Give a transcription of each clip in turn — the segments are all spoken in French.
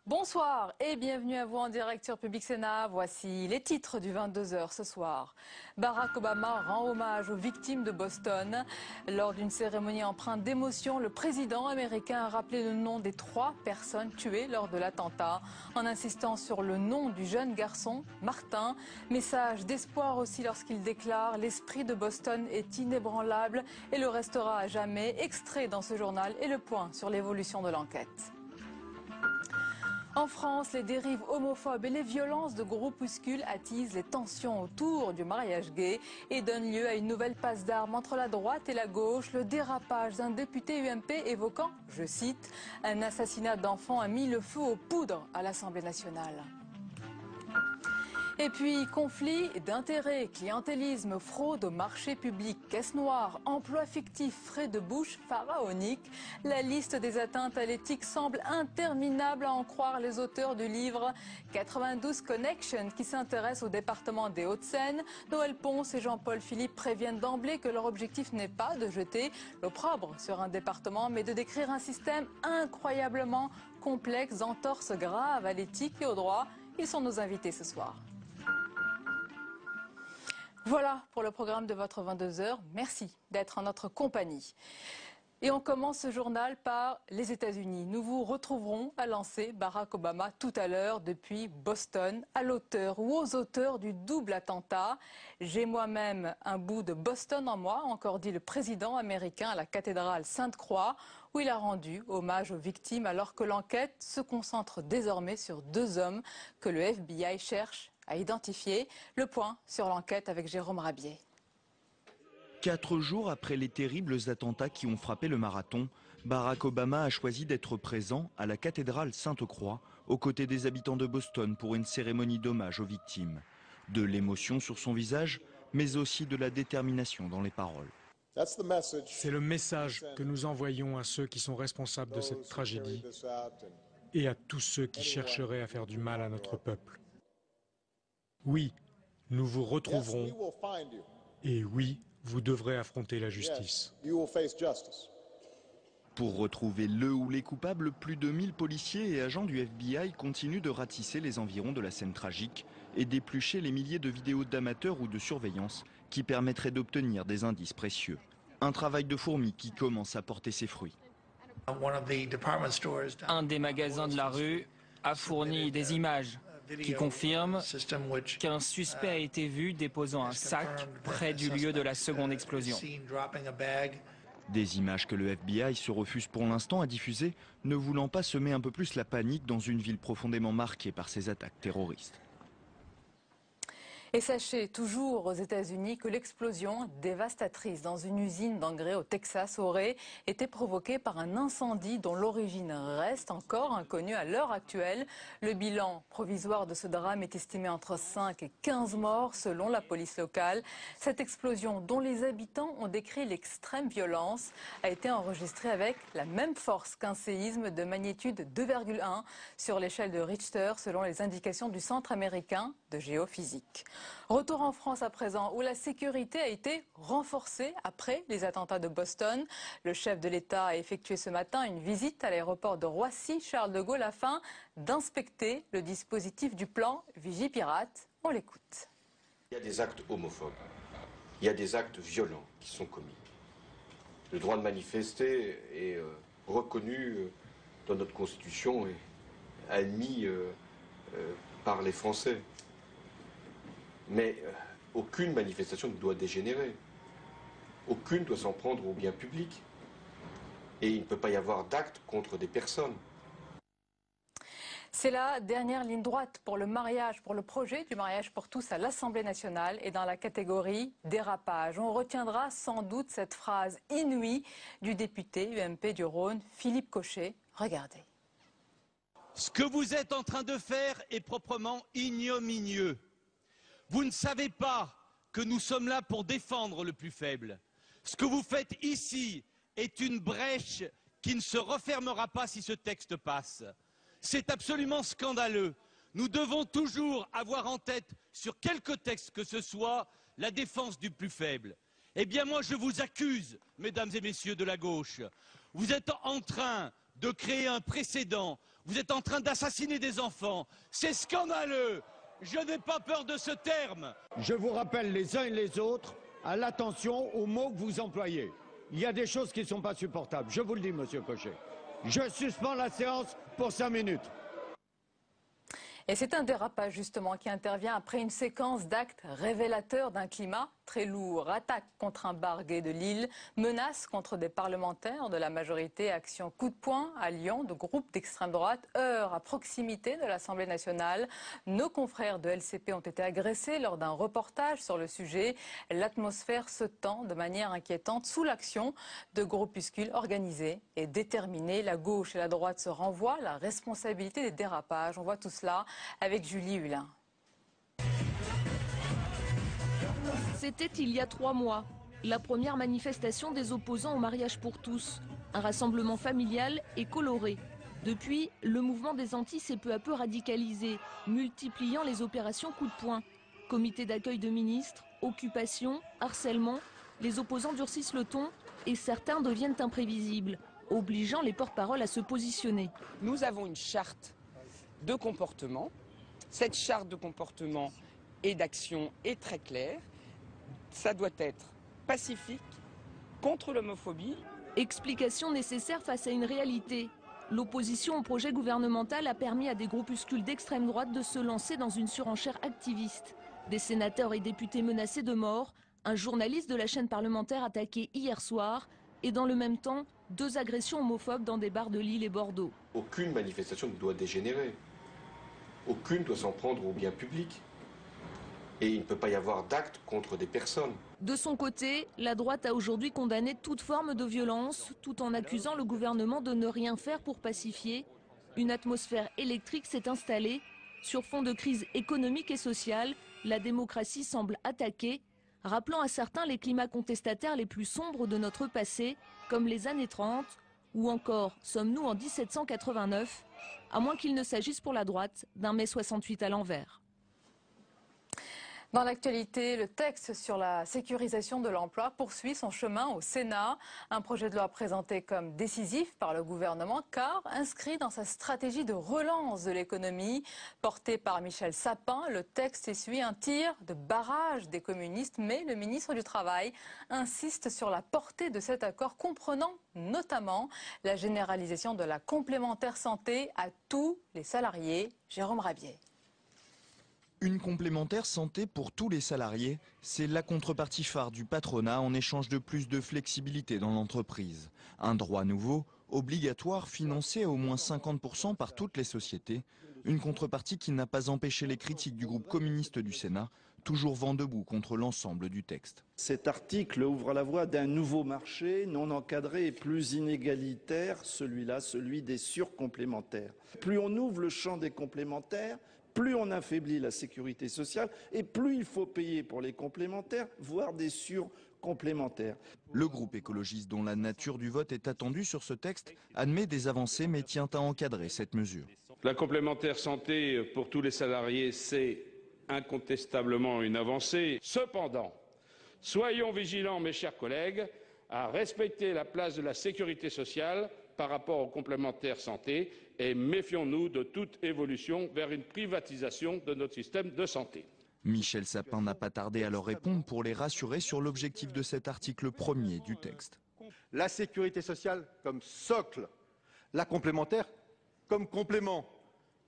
Bonsoir et bienvenue à vous en direct sur Public Sénat. Voici les titres du 22h ce soir. Barack Obama rend hommage aux victimes de Boston. Lors d'une cérémonie empreinte d'émotion, le président américain a rappelé le nom des 3 personnes tuées lors de l'attentat, en insistant sur le nom du jeune garçon, Martin. Message d'espoir aussi lorsqu'il déclare « L'esprit de Boston est inébranlable et le restera à jamais ». Extrait dans ce journal et le point sur l'évolution de l'enquête. En France, les dérives homophobes et les violences de groupuscules attisent les tensions autour du mariage gay et donnent lieu à une nouvelle passe d'armes entre la droite et la gauche. Le dérapage d'un député UMP évoquant, je cite, « un assassinat d'enfant a mis le feu aux poudres à l'Assemblée nationale ». Et puis, conflit d'intérêts, clientélisme, fraude au marché public, caisse noire, emploi fictif, frais de bouche pharaoniques. La liste des atteintes à l'éthique semble interminable à en croire les auteurs du livre 92 Connections qui s'intéresse au département des Hauts-de-Seine. Noël Ponce et Jean-Paul Philippe préviennent d'emblée que leur objectif n'est pas de jeter l'opprobre sur un département, mais de décrire un système incroyablement complexe, entorse grave à l'éthique et au droit. Ils sont nos invités ce soir. Voilà pour le programme de votre 22h. Merci d'être en notre compagnie. Et on commence ce journal par les États-Unis. Nous vous retrouverons à lancer Barack Obama tout à l'heure depuis Boston, à l'auteur ou aux auteurs du double attentat. J'ai moi-même un bout de Boston en moi, encore dit le président américain à la cathédrale Sainte-Croix, où il a rendu hommage aux victimes alors que l'enquête se concentre désormais sur 2 hommes que le FBI cherche à identifier. Le point sur l'enquête avec Jérôme Rabier. 4 jours après les terribles attentats qui ont frappé le marathon, Barack Obama a choisi d'être présent à la cathédrale Sainte-Croix, aux côtés des habitants de Boston pour une cérémonie d'hommage aux victimes. De l'émotion sur son visage, mais aussi de la détermination dans les paroles. C'est le message que nous envoyons à ceux qui sont responsables de cette tragédie et à tous ceux qui chercheraient à faire du mal à notre peuple. Oui, nous vous retrouverons et oui, vous devrez affronter la justice. Pour retrouver le ou les coupables, plus de 1000 policiers et agents du FBI continuent de ratisser les environs de la scène tragique et d'éplucher les milliers de vidéos d'amateurs ou de surveillance qui permettraient d'obtenir des indices précieux. Un travail de fourmi qui commence à porter ses fruits. Un des magasins de la rue a fourni des images qui confirment qu'un suspect a été vu déposant un sac près du lieu de la seconde explosion. Des images que le FBI se refuse pour l'instant à diffuser, ne voulant pas semer un peu plus la panique dans une ville profondément marquée par ces attaques terroristes. Et sachez toujours aux États-Unis que l'explosion dévastatrice dans une usine d'engrais au Texas aurait été provoquée par un incendie dont l'origine reste encore inconnue à l'heure actuelle. Le bilan provisoire de ce drame est estimé entre 5 et 15 morts selon la police locale. Cette explosion, dont les habitants ont décrit l'extrême violence, a été enregistrée avec la même force qu'un séisme de magnitude 2,1 sur l'échelle de Richter selon les indications du Centre américain de géophysique. Retour en France à présent, où la sécurité a été renforcée après les attentats de Boston. Le chef de l'État a effectué ce matin une visite à l'aéroport de Roissy-Charles de Gaulle afin d'inspecter le dispositif du plan Vigipirate. On l'écoute. Il y a des actes homophobes, il y a des actes violents qui sont commis. Le droit de manifester est reconnu dans notre Constitution et admis par les Français. Mais aucune manifestation ne doit dégénérer. Aucune doit s'en prendre au bien public. Et il ne peut pas y avoir d'acte contre des personnes. C'est la dernière ligne droite pour le mariage, pour le projet du mariage pour tous à l'Assemblée nationale et dans la catégorie dérapage. On retiendra sans doute cette phrase inouïe du député UMP du Rhône, Philippe Cochet. Regardez. Ce que vous êtes en train de faire est proprement ignominieux. Vous ne savez pas que nous sommes là pour défendre le plus faible. Ce que vous faites ici est une brèche qui ne se refermera pas si ce texte passe. C'est absolument scandaleux. Nous devons toujours avoir en tête, sur quelque texte que ce soit, la défense du plus faible. Eh bien moi je vous accuse, mesdames et messieurs de la gauche. Vous êtes en train de créer un précédent. Vous êtes en train d'assassiner des enfants. C'est scandaleux. Je n'ai pas peur de ce terme. Je vous rappelle les uns et les autres à l'attention aux mots que vous employez. Il y a des choses qui ne sont pas supportables. Je vous le dis, monsieur Cochet. Je suspends la séance pour 5 minutes. Et c'est un dérapage justement qui intervient après une séquence d'actes révélateurs d'un climat très lourd. Attaque contre un bar gay de Lille, menace contre des parlementaires de la majorité, action coup de poing à Lyon de groupes d'extrême droite, heurts à proximité de l'Assemblée nationale. Nos confrères de LCP ont été agressés lors d'un reportage sur le sujet. L'atmosphère se tend de manière inquiétante sous l'action de groupuscules organisés et déterminés. La gauche et la droite se renvoient la responsabilité des dérapages. On voit tout cela avec Julie Hulin. C'était il y a 3 mois, la première manifestation des opposants au mariage pour tous. Un rassemblement familial et coloré. Depuis, le mouvement des Antilles s'est peu à peu radicalisé, multipliant les opérations coup de poing. Comité d'accueil de ministres, occupation, harcèlement, les opposants durcissent le ton et certains deviennent imprévisibles, obligeant les porte-paroles à se positionner. Nous avons une charte de comportement. Cette charte de comportement et d'action est très claire. Ça doit être pacifique, contre l'homophobie. Explication nécessaire face à une réalité. L'opposition au projet gouvernemental a permis à des groupuscules d'extrême droite de se lancer dans une surenchère activiste. Des sénateurs et députés menacés de mort, un journaliste de la chaîne parlementaire attaqué hier soir et dans le même temps, 2 agressions homophobes dans des bars de Lille et Bordeaux. Aucune manifestation ne doit dégénérer. Aucune doit s'en prendre au bien public. Et il ne peut pas y avoir d'actes contre des personnes. De son côté, la droite a aujourd'hui condamné toute forme de violence, tout en accusant le gouvernement de ne rien faire pour pacifier. Une atmosphère électrique s'est installée. Sur fond de crise économique et sociale, la démocratie semble attaquée, rappelant à certains les climats contestataires les plus sombres de notre passé, comme les années 30, ou encore sommes-nous en 1789, à moins qu'il ne s'agisse pour la droite d'un mai 68 à l'envers. Dans l'actualité, le texte sur la sécurisation de l'emploi poursuit son chemin au Sénat. Un projet de loi présenté comme décisif par le gouvernement car inscrit dans sa stratégie de relance de l'économie. Porté par Michel Sapin, le texte essuie un tir de barrage des communistes, mais le ministre du Travail insiste sur la portée de cet accord, comprenant notamment la généralisation de la complémentaire santé à tous les salariés. Jérôme Rabier. Une complémentaire santé pour tous les salariés, c'est la contrepartie phare du patronat en échange de plus de flexibilité dans l'entreprise. Un droit nouveau, obligatoire, financé à au moins 50% par toutes les sociétés. Une contrepartie qui n'a pas empêché les critiques du groupe communiste du Sénat, toujours vent debout contre l'ensemble du texte. Cet article ouvre la voie d'un nouveau marché non encadré et plus inégalitaire, celui-là, celui des surcomplémentaires. Plus on ouvre le champ des complémentaires, plus on affaiblit la sécurité sociale et plus il faut payer pour les complémentaires, voire des surcomplémentaires. Le groupe écologiste, dont la nature du vote est attendue sur ce texte, admet des avancées mais tient à encadrer cette mesure. La complémentaire santé pour tous les salariés, c'est incontestablement une avancée. Cependant, soyons vigilants, mes chers collègues, à respecter la place de la sécurité sociale par rapport aux complémentaires santé et méfions-nous de toute évolution vers une privatisation de notre système de santé. Michel Sapin n'a pas tardé à leur répondre pour les rassurer sur l'objectif de cet article premier du texte. La sécurité sociale comme socle, la complémentaire comme complément,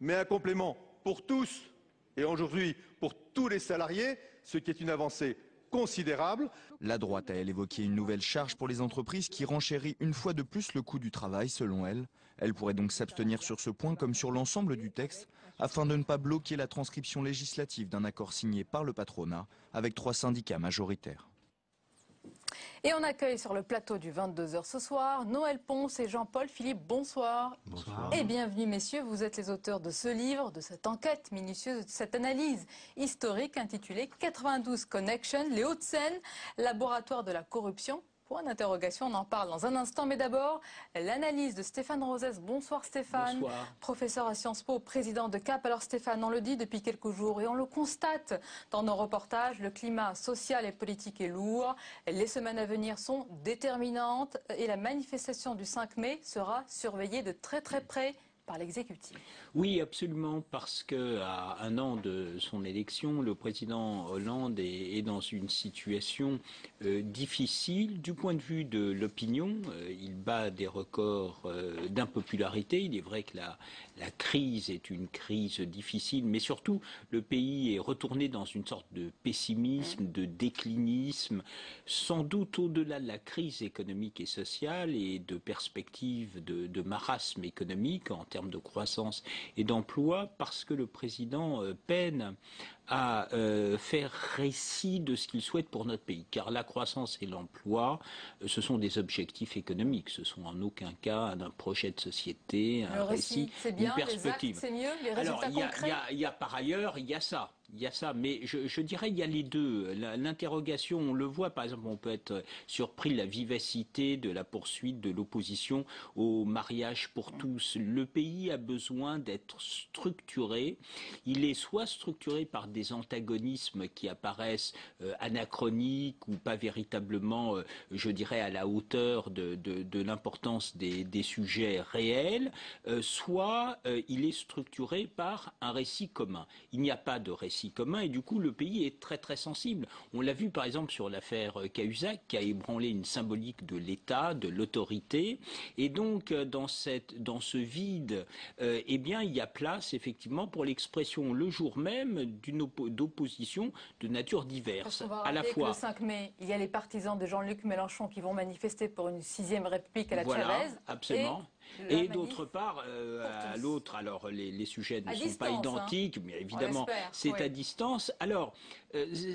mais un complément pour tous et aujourd'hui pour tous les salariés, ce qui est une avancée considérable. La droite a, elle, évoqué une nouvelle charge pour les entreprises qui renchérit une fois de plus le coût du travail, selon elle. Elle pourrait donc s'abstenir sur ce point comme sur l'ensemble du texte, afin de ne pas bloquer la transcription législative d'un accord signé par le patronat avec 3 syndicats majoritaires. Et on accueille sur le plateau du 22h ce soir Noël Ponce et Jean-Paul Philippe. Bonsoir. Bonsoir. Et bienvenue messieurs, vous êtes les auteurs de ce livre, de cette enquête minutieuse, de cette analyse historique intitulée 92 Connection, les Hauts-de-Seine, laboratoire de la corruption Point d'interrogation, on en parle dans un instant. Mais d'abord, l'analyse de Stéphane Rosès. Bonsoir Stéphane. Bonsoir. Professeur à Sciences Po, président de CAP. Alors Stéphane, on le dit depuis quelques jours et on le constate dans nos reportages, le climat social et politique est lourd. Les semaines à venir sont déterminantes et la manifestation du 5 mai sera surveillée de très près par l'exécutif. Oui, absolument, parce qu'à un an de son élection, le président Hollande est dans une situation difficile du point de vue de l'opinion. Il bat des records d'impopularité. Il est vrai que la crise est une crise difficile, mais surtout le pays est retourné dans une sorte de pessimisme, de déclinisme, sans doute au-delà de la crise économique et sociale et de perspectives de marasme économique en termes de croissance et d'emploi, parce que le président peine à faire récit de ce qu'il souhaite pour notre pays. Car la croissance et l'emploi, ce sont des objectifs économiques. Ce sont en aucun cas un projet de société, un récit, une perspective. C'est mieux, les résultats concrets. Il y a par ailleurs, il y a ça. Il y a ça, mais je dirais il y a les deux. L'interrogation, on le voit, par exemple, on peut être surpris de la vivacité de la poursuite de l'opposition au mariage pour tous. Le pays a besoin d'être structuré. Il est soit structuré par des antagonismes qui apparaissent anachroniques ou pas véritablement, je dirais, à la hauteur de l'importance des sujets réels, soit il est structuré par un récit commun. Il n'y a pas de récit commun et du coup le pays est très sensible. On l'a vu par exemple sur l'affaire Cahuzac qui a ébranlé une symbolique de l'État, de l'autorité, et donc dans ce vide, eh bien il y a place effectivement pour l'expression le jour même d'opposition de nature diverse. À la fois, le 5 mai, il y a les partisans de Jean-Luc Mélenchon qui vont manifester pour une 6e République à la Chavez. Absolument. Et d'autre part, à l'autre, alors les sujets ne sont pas identiques, mais évidemment c'est à distance. Alors,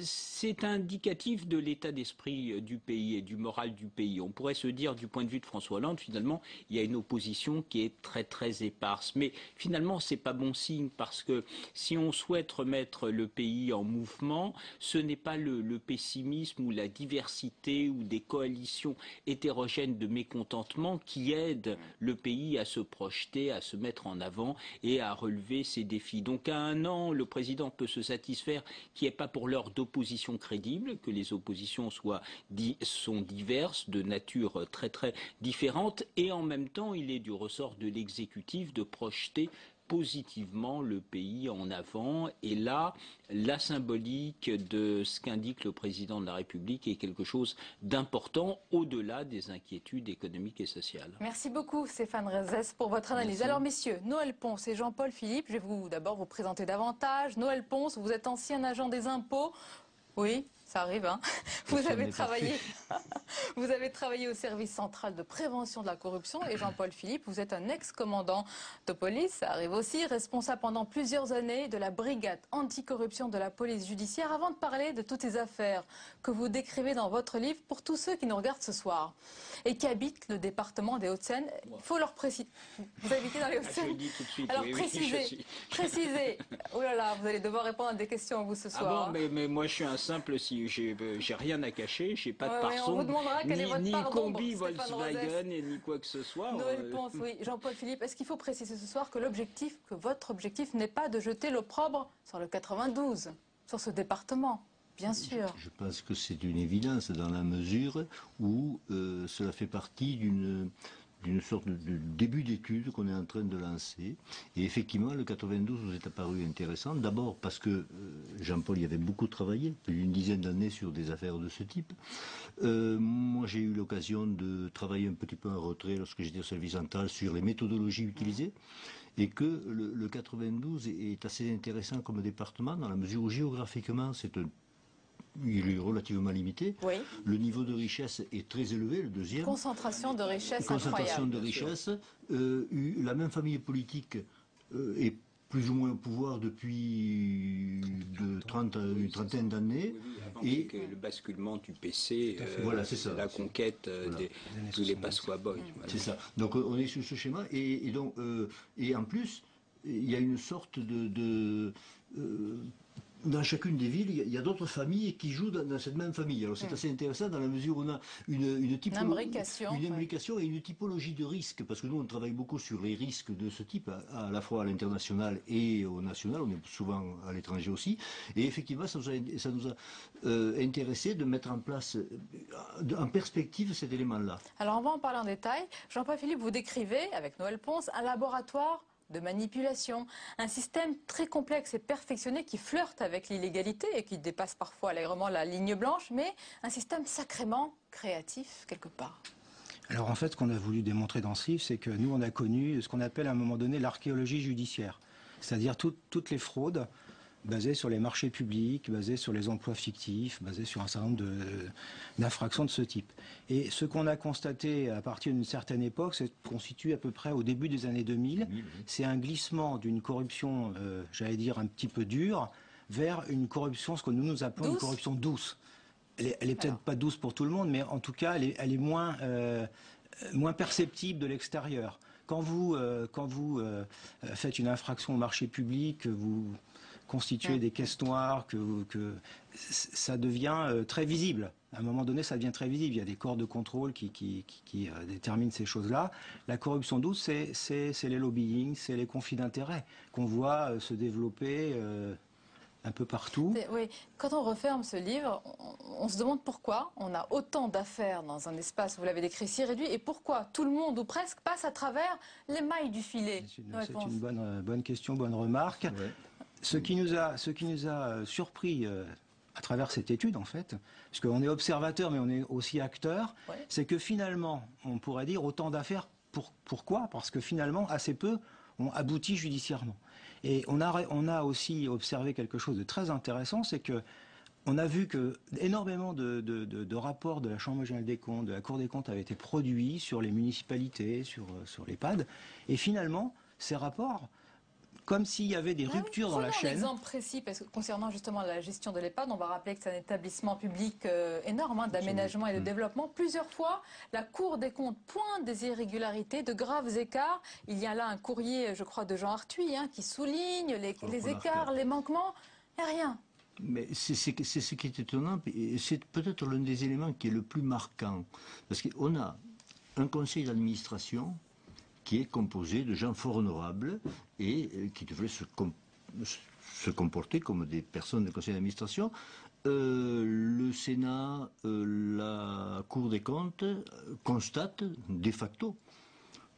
c'est indicatif de l'état d'esprit du pays et du moral du pays. On pourrait se dire, du point de vue de François Hollande, finalement, il y a une opposition qui est très éparse. Mais finalement, c'est pas bon signe, parce que si on souhaite remettre le pays en mouvement, ce n'est pas le pessimisme ou la diversité ou des coalitions hétérogènes de mécontentement qui aident le pays à se projeter, à se mettre en avant et à relever ses défis. Donc à un an, le président peut se satisfaire qu'il n'y ait pas pour l'heure d'opposition crédible, que les oppositions sont diverses, de nature très différente, et en même temps, il est du ressort de l'exécutif de projeter positivement le pays en avant. Et là, la symbolique de ce qu'indique le président de la République est quelque chose d'important au-delà des inquiétudes économiques et sociales. Merci beaucoup Stéphane Rosès pour votre analyse. Alors messieurs, Noël Ponce et Jean-Paul Philippe, je vais d'abord vous présenter davantage. Noël Ponce, vous êtes ancien agent des impôts. Oui, ça arrive, hein. Vous avez travaillé au service central de prévention de la corruption. Et Jean-Paul Philippe, vous êtes un ex-commandant de police, ça arrive aussi, responsable pendant plusieurs années de la brigade anticorruption de la police judiciaire. Avant de parler de toutes ces affaires que vous décrivez dans votre livre, pour tous ceux qui nous regardent ce soir et qui habitent le département des Hauts-de-Seine, il faut leur préciser. Vous habitez dans les Hauts-de-Seine? Je le dis tout de suite. Alors oui, précisez. Oh là là, vous allez devoir répondre à des questions vous ce soir. Ah bon, mais moi je suis un simple, si j'ai rien à cacher, j'ai pas de parson, on vous demandera quel est votre ni part combi d'ombre, Volkswagen et ni quoi que ce soit. Noël Ponce, oui. Jean-Paul Philippe, est-ce qu'il faut préciser ce soir que votre objectif n'est pas de jeter l'opprobre sur le 92, sur ce département? Bien sûr. Je pense que c'est une évidence dans la mesure où cela fait partie d'une sorte de début d'étude qu'on est en train de lancer. Et effectivement, le 92 nous est apparu intéressant. D'abord parce que Jean-Paul y avait beaucoup travaillé, plus d'une dizaine d'années sur des affaires de ce type. Moi, j'ai eu l'occasion de travailler un petit peu en retrait lorsque j'étais au service central sur les méthodologies utilisées. Et que le 92 est assez intéressant comme département dans la mesure où géographiquement, il est relativement limité. Oui. Le niveau de richesse est très élevé, le deuxième. Concentration de richesse Concentration incroyable. de richesse. La même famille politique est plus ou moins au pouvoir depuis une trentaine d'années. Et le basculement du PC, voilà, c'est ça. La conquête de tous les Pasqua Boys. Voilà. C'est ça. Donc on est sur ce schéma. Et en plus, il y a une sorte dans chacune des villes, il y a d'autres familles qui jouent dans cette même famille. Alors c'est assez intéressant dans la mesure où on a une imbrication et une typologie de risques, parce que nous on travaille beaucoup sur les risques de ce type, à la fois à l'international et au national, on est souvent à l'étranger aussi, et effectivement ça nous a intéressé de mettre en place, en perspective cet élément-là. Alors on va en parler en détail. Jean-Paul Philippe, vous décrivez, avec Noël Ponce, un laboratoire de manipulation, un système très complexe et perfectionné qui flirte avec l'illégalité et qui dépasse parfois allègrement la ligne blanche, mais un système sacrément créatif quelque part. Alors en fait, ce qu'on a voulu démontrer dans ce livre, c'est que nous, on a connu ce qu'on appelle à un moment donné l'archéologie judiciaire, c'est-à-dire toutes les fraudes basées sur les marchés publics, basées sur les emplois fictifs, basées sur un certain nombre d'infractions de ce type. Et ce qu'on a constaté à partir d'une certaine époque, c'est constitué à peu près au début des années 2000, c'est un glissement d'une corruption, j'allais dire un petit peu dure, vers une corruption, ce que nous appelons une corruption douce. Elle est peut-être pas douce pour tout le monde, mais en tout cas, elle est moins perceptible de l'extérieur. Quand vous faites une infraction au marché public, que vous constituez des caisses noires, que ça devient très visible. À un moment donné, ça devient très visible. Il y a des corps de contrôle qui déterminent ces choses-là. La corruption douce, c'est les lobbying, c'est les conflits d'intérêts qu'on voit se développer un peu partout. Oui, quand on referme ce livre, on se demande pourquoi on a autant d'affaires dans un espace, vous l'avez décrit, si réduit, et pourquoi tout le monde, ou presque, passe à travers les mailles du filet. C'est une bonne question, bonne remarque. Ouais. Ce qui nous a surpris à travers cette étude, en fait, parce qu'on est observateur, mais on est aussi acteur, c'est que finalement, on pourrait dire autant d'affaires. Pourquoi? Parce que finalement, assez peu ont abouti judiciairement. Et on a aussi observé quelque chose de très intéressant, c'est que on a vu que énormément de rapports de la Chambre régionale des comptes, de la Cour des comptes avaient été produits sur les municipalités, sur l'EHPAD, et finalement, ces rapports, comme s'il y avait des ruptures dans la chaîne. Un exemple précis, parce que concernant justement la gestion de l'EHPAD, on va rappeler que c'est un établissement public énorme d'aménagement et de développement. Plusieurs fois, la Cour des comptes pointe des irrégularités, de graves écarts. Il y a là un courrier, je crois, de Jean Arthuis, qui souligne les écarts, les manquements, et rien. Mais c'est ce qui est étonnant, et c'est peut-être l'un des éléments qui est le plus marquant. Parce qu'on a un conseil d'administration qui est composé de gens fort honorables et qui devraient se comporter comme des personnes de conseil d'administration. Le Sénat, la Cour des comptes constatent de facto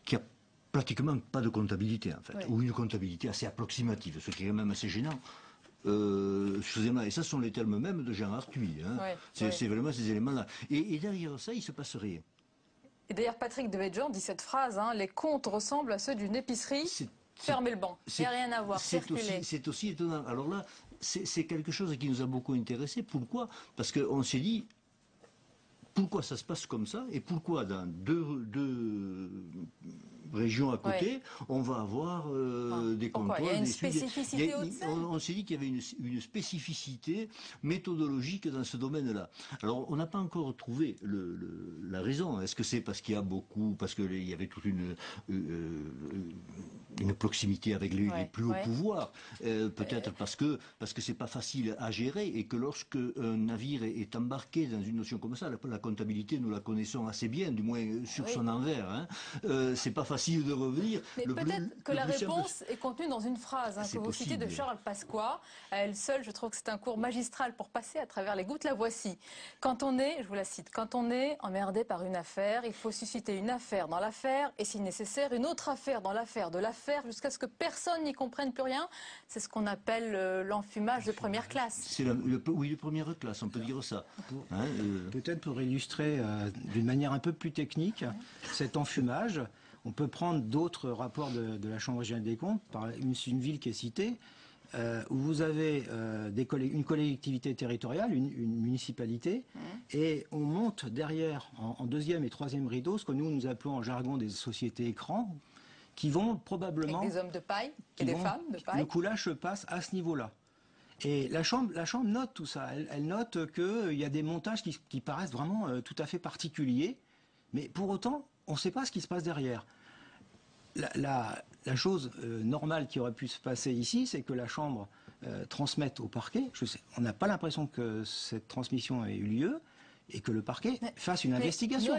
qu'il n'y a pratiquement pas de comptabilité, en fait, ou une comptabilité assez approximative, ce qui est quand même assez gênant. Excusez-moi, et ça sont les termes mêmes de Jean Arthuis. C'est vraiment ces éléments-là. Et derrière ça, il ne se passe rien. Et d'ailleurs, Patrick Devedjian dit cette phrase, les comptes ressemblent à ceux d'une épicerie, fermez le banc, il n'y a rien à voir, circulez. C'est aussi étonnant. Alors là, c'est quelque chose qui nous a beaucoup intéressé. Pourquoi? Parce qu'on s'est dit, pourquoi ça se passe comme ça et pourquoi dans deux régions à côté, on va avoir des contrôles. Il y a une spécificité on s'est dit qu'il y avait une spécificité méthodologique dans ce domaine-là. Alors, on n'a pas encore trouvé la raison. Est-ce que c'est parce qu'il y a beaucoup, parce qu'il y avait toute une proximité avec les plus hauts pouvoirs, peut-être parce que c'est pas facile à gérer et que lorsque un navire est embarqué dans une notion comme ça, la comptabilité, nous la connaissons assez bien, du moins sur son envers. C'est pas facile de revenir. Mais peut-être que la réponse est contenue dans une phrase que vous citez de Charles Pasqua. À elle seule, je trouve que c'est un cours magistral pour passer à travers les gouttes. La voici. Quand on est, je vous la cite, quand on est emmerdé par une affaire, il faut susciter une affaire dans l'affaire et si nécessaire, une autre affaire dans l'affaire de l'affaire jusqu'à ce que personne n'y comprenne plus rien. C'est ce qu'on appelle l'enfumage de première classe. Oui, de première classe, on peut dire ça. Peut-être pour illustrer d'une manière un peu plus technique cet enfumage, on peut prendre d'autres rapports de la Chambre régionale des comptes, par une ville qui est citée, où vous avez une collectivité territoriale, une municipalité, et on monte derrière, en deuxième et troisième rideau, ce que nous appelons en jargon des sociétés écrans, qui vont probablement... Avec des hommes de paille et des femmes de paille. Le coulage se passe à ce niveau-là. Et la Chambre note tout ça. Elle note qu'il y a des montages qui paraissent vraiment tout à fait particuliers, mais pour autant, on ne sait pas ce qui se passe derrière. La chose normale qui aurait pu se passer ici, c'est que la Chambre transmettent au parquet. On n'a pas l'impression que cette transmission ait eu lieu et que le parquet fasse une investigation.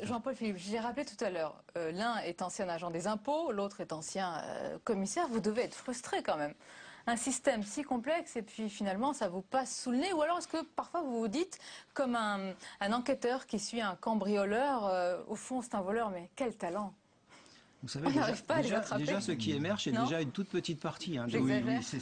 Jean-Paul Philippe, je l'ai rappelé tout à l'heure, l'un est ancien agent des impôts, l'autre est ancien commissaire. Vous devez être frustré quand même. Un système si complexe et puis finalement ça vous passe sous le nez, ou alors est-ce que parfois vous vous dites comme un enquêteur qui suit un cambrioleur, au fond c'est un voleur, mais quel talent! Vous savez, déjà ce qui émerge, c'est déjà une toute petite partie. Hein, c'est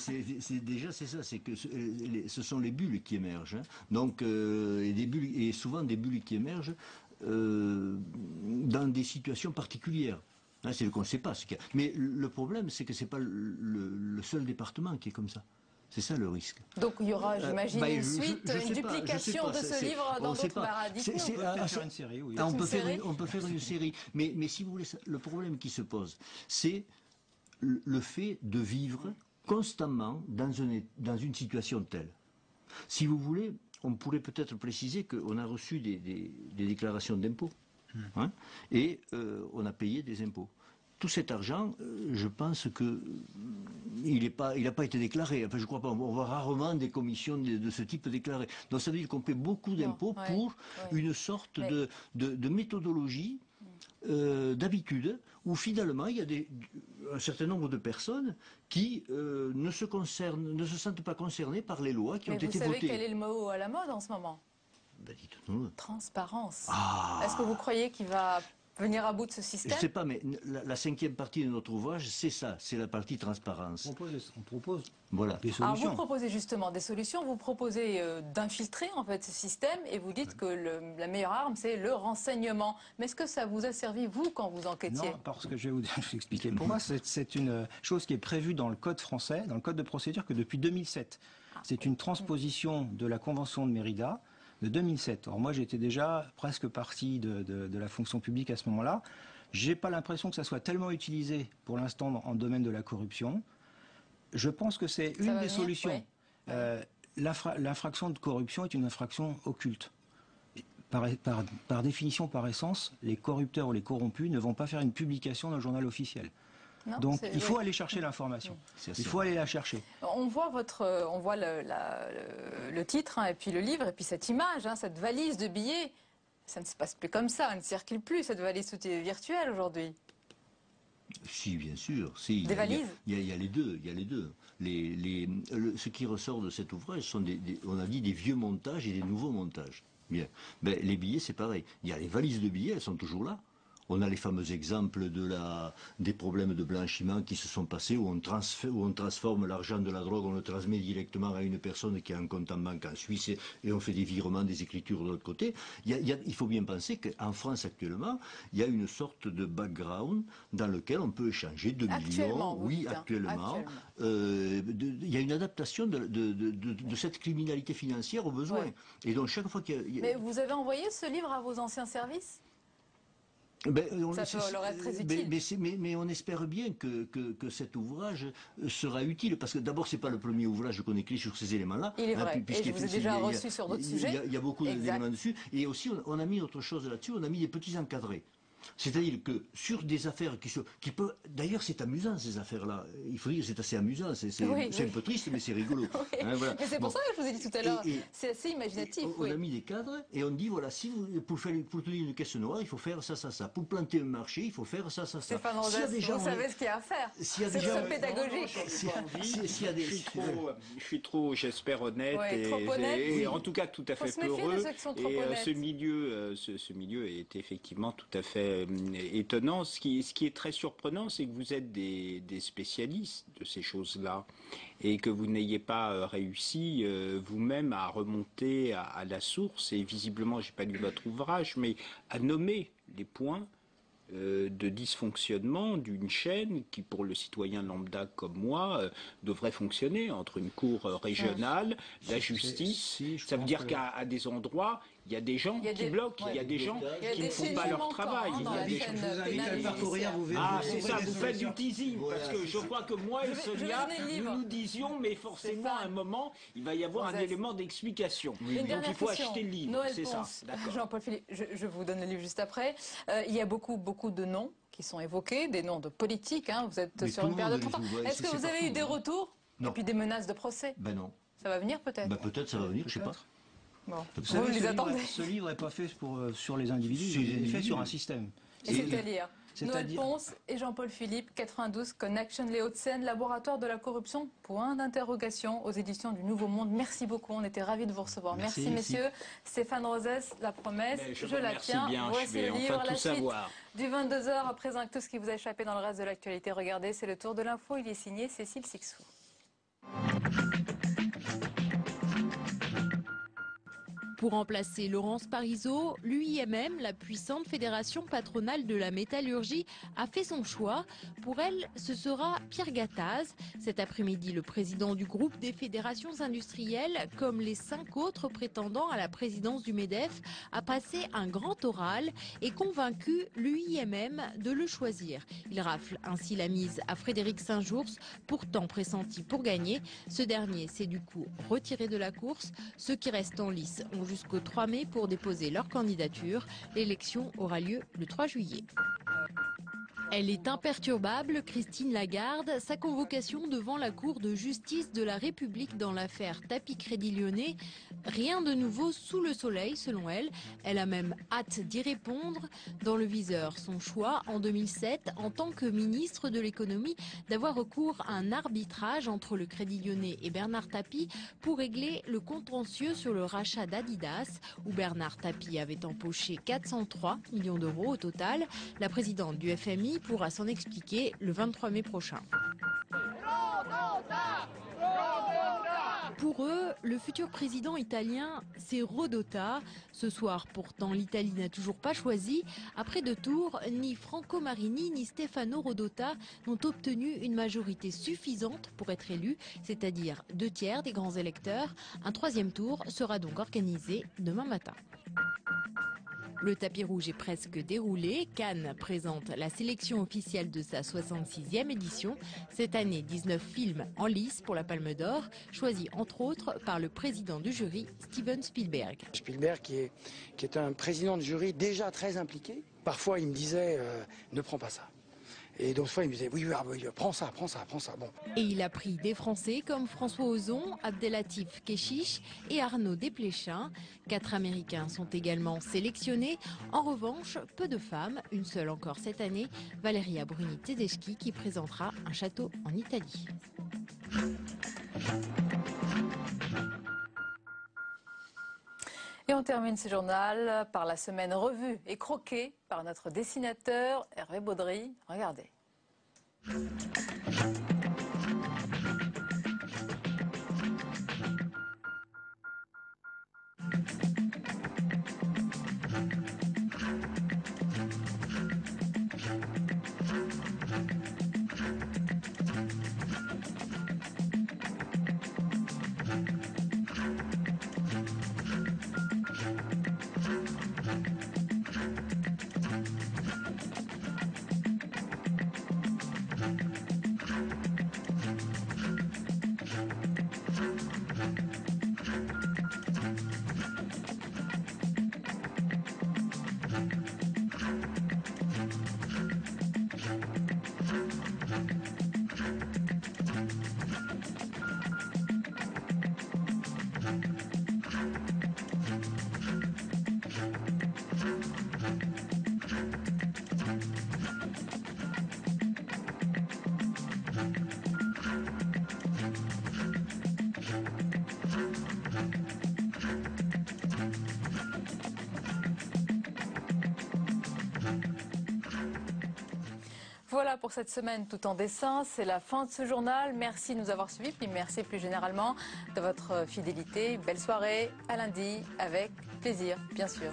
ça, c'est que ce sont les bulles qui émergent. Hein. Donc, et souvent des bulles qui émergent dans des situations particulières. Hein, c'est qu'on ne sait pas. Mais le problème, c'est que ce n'est pas le seul département qui est comme ça. C'est ça le risque. Donc il y aura, j'imagine, une suite, une duplication de ce livre dans d'autres paradigmes. On peut faire une série, oui. On peut faire une série. Mais si vous voulez, le problème qui se pose, c'est le fait de vivre constamment dans une situation telle. Si vous voulez, on pourrait peut-être préciser qu'on a reçu des déclarations d'impôts. Hein, et on a payé des impôts. Tout cet argent, je pense que il n'a pas été déclaré. Enfin, je crois pas. On voit rarement des commissions de ce type déclarées. Donc ça veut dire qu'on paie beaucoup d'impôts pour une sorte de méthodologie, d'habitude, où finalement il y a un certain nombre de personnes qui ne se sentent pas concernées par les lois qui ont été votées. Vous savez quel est le mot à la mode en ce moment? Dites-nous. Transparence. Est-ce que vous croyez qu'il va venir à bout de ce système? Je ne sais pas, mais la 5e partie de notre ouvrage, c'est ça, c'est la partie transparence. On propose des solutions. Alors vous proposez justement des solutions, vous proposez d'infiltrer en fait ce système et vous dites que la meilleure arme c'est le renseignement. Mais est-ce que ça vous a servi vous quand vous enquêtiez? Non, parce que je vais vous expliquer. Pour moi, c'est une chose qui est prévue dans le code français, dans le code de procédure, que depuis 2007. C'est une transposition de la Convention de Mérida de 2007. Or moi j'étais déjà presque parti de la fonction publique à ce moment-là. J'ai pas l'impression que ça soit tellement utilisé pour l'instant en domaine de la corruption. Je pense que c'est une des solutions. L'infraction de corruption est une infraction occulte. Par définition, par essence, les corrupteurs ou les corrompus ne vont pas faire une publication dans le journal officiel. Non, donc il faut aller chercher l'information. Il faut aller la chercher. On voit le titre et puis le livre et puis cette image, cette valise de billets. Ça ne se passe plus comme ça, elle ne circule plus cette valise virtuelle aujourd'hui. Si, bien sûr. Si, des valises. Il y a les deux. Ce qui ressort de cet ouvrage sont on a dit des vieux montages et des nouveaux montages. Bien. Ben, les billets, c'est pareil. Il y a les valises de billets, elles sont toujours là. On a les fameux exemples des problèmes de blanchiment qui se sont passés, où on transforme l'argent de la drogue, on le transmet directement à une personne qui a un compte en banque en Suisse et on fait des virements, des écritures de l'autre côté. Il faut bien penser qu'en France actuellement, il y a une sorte de background dans lequel on peut échanger 2 millions. Oui, actuellement. Il y a une adaptation de cette criminalité financière aux besoins. Ouais. Et donc chaque fois qu'il y a... Mais vous avez envoyé ce livre à vos anciens services ? Ça peut leur être très utile. Mais on espère bien que cet ouvrage sera utile, parce que d'abord, ce n'est pas le premier ouvrage qu'on écrit sur ces éléments-là. Il est vrai, et je vous ai déjà reçu sur d'autres sujets. Il y a beaucoup d'éléments dessus. Et aussi, on a mis autre chose là-dessus, on a mis des petits encadrés. C'est-à-dire que sur des affaires qui peuvent... D'ailleurs, c'est amusant, ces affaires-là. Il faut dire que c'est assez amusant. C'est un peu triste, mais c'est rigolo. Oui. Hein, voilà. Mais c'est pour ça que je vous ai dit tout à l'heure. C'est assez imaginatif. On a mis des cadres et on dit, voilà, si pour tenir une caisse noire, il faut faire ça, ça, ça. Pour planter un marché, il faut faire ça, ça, ça. Stéphane Rosas, vous savez ce qu'il y a à faire. C'est très pédagogique. Je suis trop, j'espère, honnête. Et en tout cas, tout à fait peureux. Et ce milieu est effectivement tout à fait étonnant. Ce qui est très surprenant, c'est que vous êtes des spécialistes de ces choses-là et que vous n'ayez pas réussi vous-même à remonter à la source. Et visiblement, j'ai pas lu votre ouvrage, mais à nommer les points de dysfonctionnement d'une chaîne qui, pour le citoyen lambda comme moi, devrait fonctionner entre une cour régionale, la justice. Ça veut dire qu'à des endroits, il y a des gens qui bloquent, il y a des gens qui ne font pas leur travail. Je vous invite à le parcourir, vous verrez. Ah, c'est ça, vous faites du teasing, parce que je crois que moi et Sonia, nous disons, mais forcément, à un moment, il va y avoir un élément d'explication. Donc il faut acheter le livre, c'est ça. Jean-Paul Philippe, je vous donne le livre juste après. Il y a beaucoup de noms qui sont évoqués, des noms de politiques. Vous êtes sur une période de 30 ans. Est-ce que vous avez eu des retours Et puis des menaces de procès. Ben non. Ça va venir peut-être. Ben peut-être ça va venir, je sais pas. Bon. Vous savez, ce livre n'est pas fait sur les individus, il est fait sur un système. C'est-à-dire Noël Ponce et Jean-Paul Philippe, 92 Connection, les Hauts-de-Seine, laboratoire de la corruption, point d'interrogation aux éditions du Nouveau Monde. Merci beaucoup, on était ravis de vous recevoir. Merci messieurs. Stéphane Rosès, La Promesse, je la tiens. Bien, voici le livre, enfin la suite savoir. du 22h, à présent avec tout ce qui vous a échappé dans le reste de l'actualité. Regardez, c'est le tour de l'info, il est signé Cécile Sixou. Pour remplacer Laurence Parisot, l'UIMM, la puissante fédération patronale de la métallurgie, a fait son choix. Pour elle, ce sera Pierre Gattaz. Cet après-midi, le président du groupe des fédérations industrielles, comme les 5 autres prétendants à la présidence du MEDEF, a passé un grand oral et convaincu l'UIMM de le choisir. Il rafle ainsi la mise à Frédéric Saint-Jours, pourtant pressenti pour gagner. Ce dernier s'est du coup retiré de la course. Ceux qui restent en lice ont jusqu'au 3 mai pour déposer leur candidature. L'élection aura lieu le 3 juillet. Elle est imperturbable, Christine Lagarde. Sa convocation devant la Cour de justice de la République dans l'affaire Tapis Crédit Lyonnais. Rien de nouveau sous le soleil, selon elle. Elle a même hâte d'y répondre. Dans le viseur, son choix en 2007, en tant que ministre de l'économie, d'avoir recours à un arbitrage entre le Crédit Lyonnais et Bernard Tapie pour régler le contentieux sur le rachat d'Adidas, où Bernard Tapie avait empoché 403 millions d'euros au total. La présidente du FMI pourra s'en expliquer le 23 mai prochain. Pour eux, le futur président italien, c'est Rodotà. Ce soir, pourtant, l'Italie n'a toujours pas choisi. Après 2 tours, ni Franco Marini ni Stefano Rodotà n'ont obtenu une majorité suffisante pour être élus, c'est-à-dire 2/3 des grands électeurs. Un 3e tour sera donc organisé demain matin. Le tapis rouge est presque déroulé. Cannes présente la sélection officielle de sa 66e édition. Cette année, 19 films en lice pour la Palme d'Or, choisis entre autres par le président du jury, Steven Spielberg. Spielberg qui est un président de jury déjà très impliqué. Parfois, il me disait ne prends pas ça. Et d'autres fois, il me disait oui, prends ça. Bon. Et il a pris des Français comme François Ozon, Abdelatif Kechiche et Arnaud Desplechin. 4 Américains sont également sélectionnés. En revanche, peu de femmes, une seule encore cette année, Valeria Bruni-Tedeschi qui présentera un château en Italie. Et on termine ce journal par la semaine revue et croquée par notre dessinateur Hervé Baudry. Regardez. Voilà pour cette semaine tout en dessin. C'est la fin de ce journal. Merci de nous avoir suivis, puis merci plus généralement de votre fidélité. Belle soirée, à lundi, avec plaisir, bien sûr.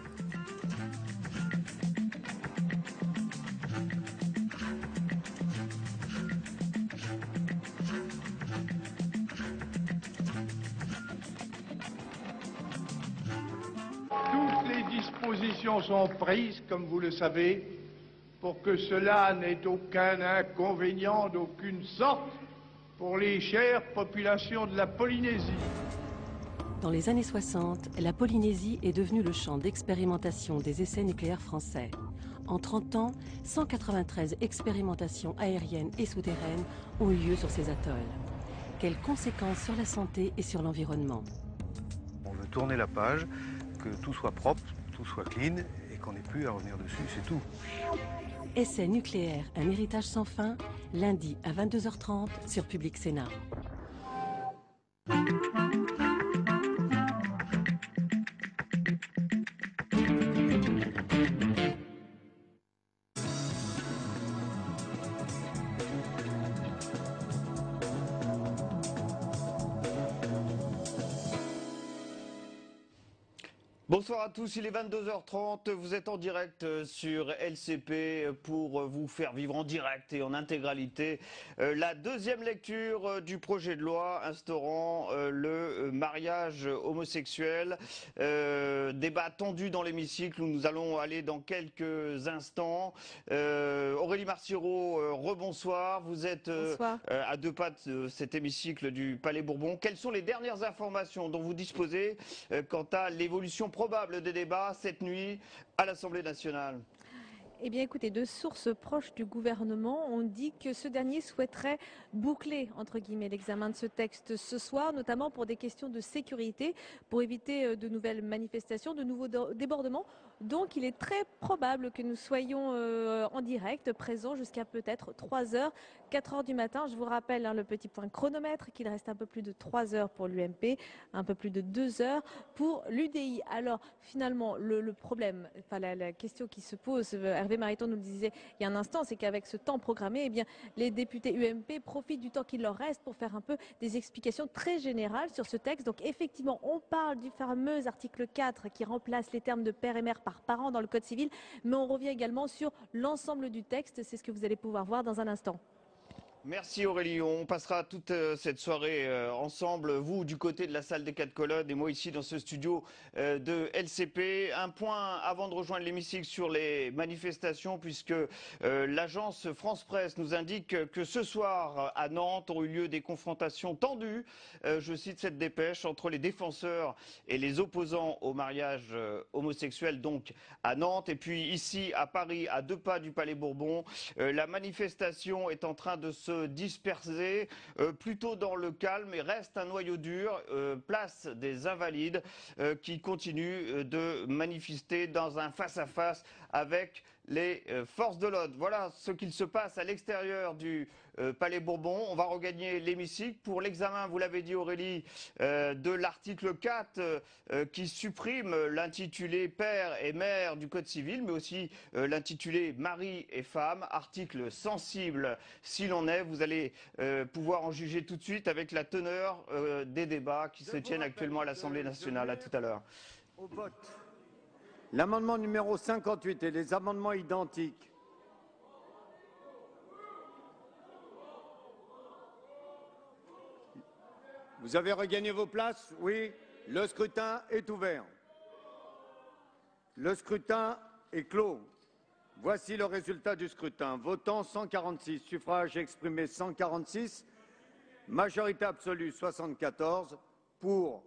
Toutes les dispositions sont prises, comme vous le savez, pour que cela n'ait aucun inconvénient d'aucune sorte pour les chères populations de la Polynésie. Dans les années 60, la Polynésie est devenue le champ d'expérimentation des essais nucléaires français. En 30 ans, 193 expérimentations aériennes et souterraines ont eu lieu sur ces atolls. Quelles conséquences sur la santé et sur l'environnement? On veut tourner la page, que tout soit propre, tout soit clean et qu'on n'ait plus à revenir dessus, c'est tout. Essai nucléaire, un héritage sans fin, lundi à 22h30 sur Public Sénat. Bonsoir à tous, il est 22h30, vous êtes en direct sur LCP pour vous faire vivre en direct et en intégralité la deuxième lecture du projet de loi instaurant le mariage homosexuel. Débat tendu dans l'hémicycle où nous allons aller dans quelques instants. Aurélie Marciro, rebonsoir, vous êtes à deux pas de cet hémicycle du Palais Bourbon. Quelles sont les dernières informations dont vous disposez quant à l'évolution probable des débats cette nuit à l'Assemblée nationale? Eh bien écoutez, de sources proches du gouvernement, on dit que ce dernier souhaiterait boucler, entre guillemets, l'examen de ce texte ce soir, notamment pour des questions de sécurité, pour éviter de nouvelles manifestations, de nouveaux débordements. Donc il est très probable que nous soyons en direct, présents jusqu'à peut-être 3h, 4h du matin. Je vous rappelle le petit point chronomètre, qu'il reste un peu plus de 3 heures pour l'UMP, un peu plus de 2 heures pour l'UDI. Alors finalement, le problème, enfin la question qui se pose, Hervé Mariton nous le disait il y a un instant, c'est qu'avec ce temps programmé, eh bien, les députés UMP profitent du temps qu'il leur reste pour faire un peu des explications très générales sur ce texte. Donc effectivement, on parle du fameux article 4 qui remplace les termes de père et mère par parent dans le Code civil, mais on revient également sur l'ensemble du texte. C'est ce que vous allez pouvoir voir dans un instant. Merci Aurélie, on passera toute cette soirée ensemble, vous du côté de la salle des 4 colonnes et moi ici dans ce studio de LCP. Un point avant de rejoindre l'hémicycle sur les manifestations puisque l'agence France Presse nous indique que ce soir à Nantes ont eu lieu des confrontations tendues, je cite cette dépêche, entre les défenseurs et les opposants au mariage homosexuel donc à Nantes et puis ici à Paris à deux pas du Palais Bourbon, la manifestation est en train de se dispersé plutôt dans le calme et reste un noyau dur, place des Invalides qui continue de manifester dans un face-à-face avec les forces de l'ordre. Voilà ce qu'il se passe à l'extérieur du Palais Bourbon. On va regagner l'hémicycle pour l'examen, vous l'avez dit Aurélie, de l'article 4 qui supprime l'intitulé père et mère du Code civil, mais aussi l'intitulé mari et femme, article sensible s'il en est. Vous allez pouvoir en juger tout de suite avec la teneur des débats qui se tiennent actuellement à l'Assemblée nationale. À tout à l'heure. Au vote. L'amendement numéro 58 et les amendements identiques. Vous avez regagné vos places? Oui. Le scrutin est ouvert. Le scrutin est clos. Voici le résultat du scrutin. Votant 146, suffrages exprimés 146, majorité absolue 74, pour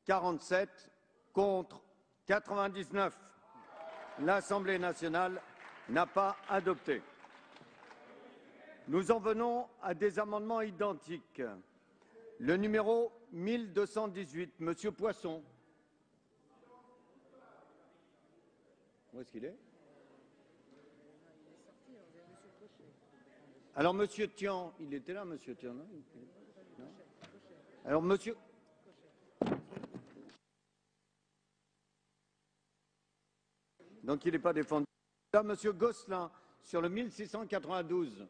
47, contre 99. L'Assemblée nationale n'a pas adopté. Nous en venons à des amendements identiques. Le numéro 1218, Monsieur Poisson. Où est-ce qu'il est? Alors, Monsieur Tian, il était là, Monsieur Tian, non? Alors, Monsieur... Donc, il n'est pas défendu. Là, Monsieur Gosselin, sur le 1692.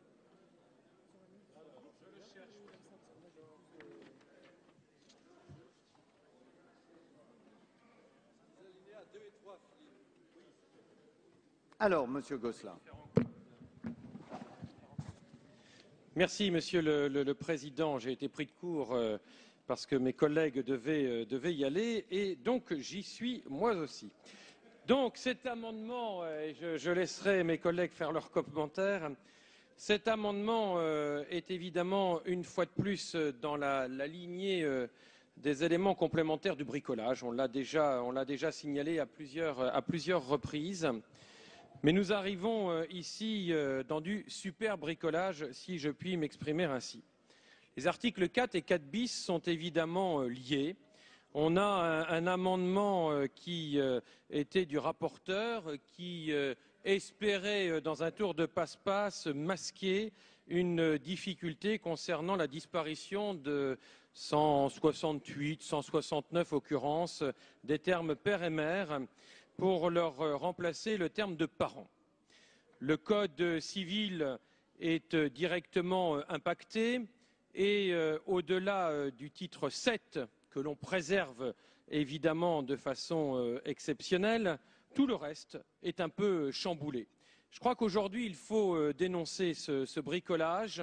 Alors, Monsieur Gosselin. Merci, Monsieur le Président. J'ai été pris de court parce que mes collègues devaient y aller et donc j'y suis moi aussi. Donc cet amendement, je laisserai mes collègues faire leurs commentaires, cet amendement est évidemment une fois de plus dans la lignée des éléments complémentaires du bricolage. On l'a déjà signalé à plusieurs reprises. Mais nous arrivons ici dans du super bricolage, si je puis m'exprimer ainsi. Les articles 4 et 4 bis sont évidemment liés. On a un amendement qui était du rapporteur, qui espérait, dans un tour de passe-passe, masquer une difficulté concernant la disparition de 168, 169 occurrences des termes père et mère pour leur remplacer le terme de parent. Le code civil est directement impacté et au-delà du titre 7 que l'on préserve évidemment de façon exceptionnelle, tout le reste est un peu chamboulé. Je crois qu'aujourd'hui, il faut dénoncer ce bricolage.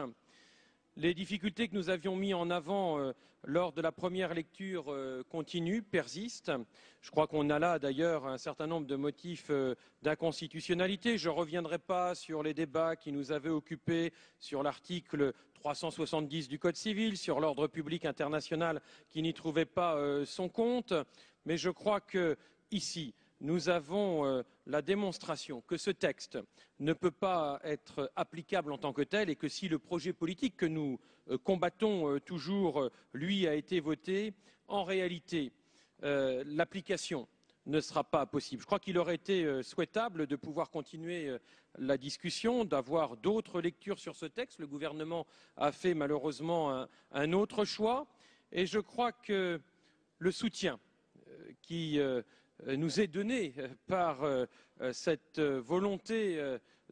Les difficultés que nous avions mis en avant lors de la première lecture continuent, persistent. Je crois qu'on a là d'ailleurs un certain nombre de motifs d'inconstitutionnalité. Je ne reviendrai pas sur les débats qui nous avaient occupés sur l'article 370 du Code civil, sur l'ordre public international qui n'y trouvait pas son compte. Mais je crois qu'ici, nous avons la démonstration que ce texte ne peut pas être applicable en tant que tel et que si le projet politique que nous combattons toujours, lui, a été voté, en réalité, l'application ne sera pas possible. Je crois qu'il aurait été souhaitable de pouvoir continuer la discussion, d'avoir d'autres lectures sur ce texte. Le gouvernement a fait malheureusement un autre choix et je crois que le soutien qui nous est donné par cette volonté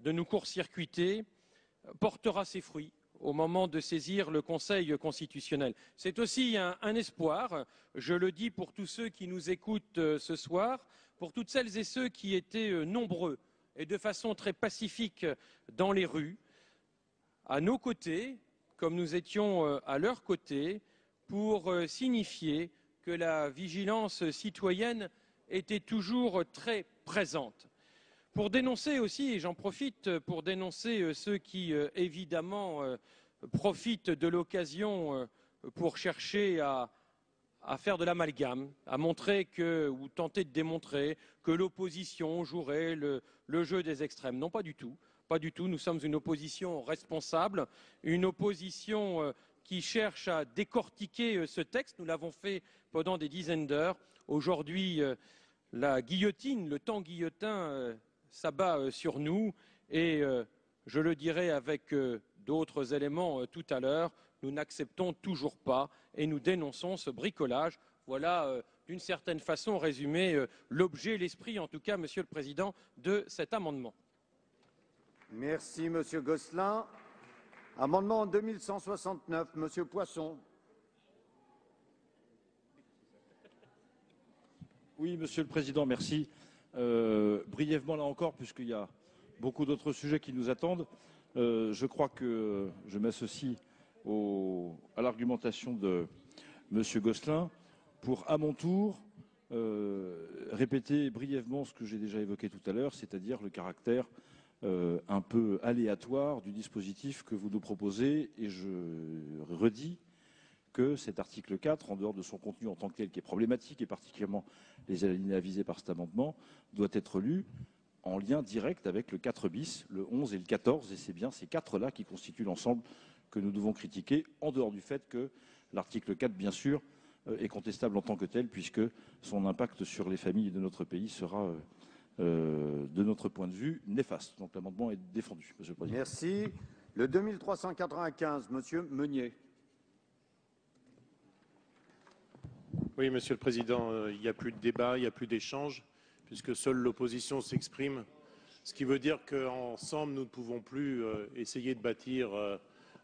de nous court-circuiter portera ses fruits au moment de saisir le Conseil constitutionnel. C'est aussi un espoir, je le dis pour tous ceux qui nous écoutent ce soir, pour toutes celles et ceux qui étaient nombreux et de façon très pacifique dans les rues, à nos côtés, comme nous étions à leurs côtés, pour signifier que la vigilance citoyenne était toujours très présente. Pour dénoncer aussi, et j'en profite pour dénoncer ceux qui, évidemment, profitent de l'occasion pour chercher à faire de l'amalgame, à montrer ou tenter de démontrer que l'opposition jouerait le jeu des extrêmes. Non, pas du tout. Pas du tout. Nous sommes une opposition responsable, une opposition qui cherche à décortiquer ce texte. Nous l'avons fait pendant des dizaines d'heures. Aujourd'hui, la guillotine, le temps guillotin s'abat sur nous et je le dirai avec d'autres éléments tout à l'heure, nous n'acceptons toujours pas et nous dénonçons ce bricolage. Voilà d'une certaine façon résumé l'objet, l'esprit en tout cas, Monsieur le Président, de cet amendement. Merci Monsieur Gosselin. Amendement 2169, Monsieur Poisson. Oui, Monsieur le Président, merci. Brièvement, là encore, puisqu'il y a beaucoup d'autres sujets qui nous attendent, je crois que je m'associe à l'argumentation de Monsieur Gosselin pour, à mon tour, répéter brièvement ce que j'ai déjà évoqué tout à l'heure, c'est-à-dire le caractère un peu aléatoire du dispositif que vous nous proposez. Et je redis que cet article 4, en dehors de son contenu en tant que tel, qui est problématique, et particulièrement les alinéas visés par cet amendement, doit être lu en lien direct avec le 4 bis, le 11 et le 14, et c'est bien ces quatre-là qui constituent l'ensemble que nous devons critiquer, en dehors du fait que l'article 4, bien sûr, est contestable en tant que tel, puisque son impact sur les familles de notre pays sera, de notre point de vue, néfaste. Donc l'amendement est défendu, Monsieur le Président. Merci. Le 2395, Monsieur Meunier. Oui, Monsieur le Président, il n'y a plus de débat, il n'y a plus d'échange, puisque seule l'opposition s'exprime, ce qui veut dire qu'ensemble, nous ne pouvons plus essayer de bâtir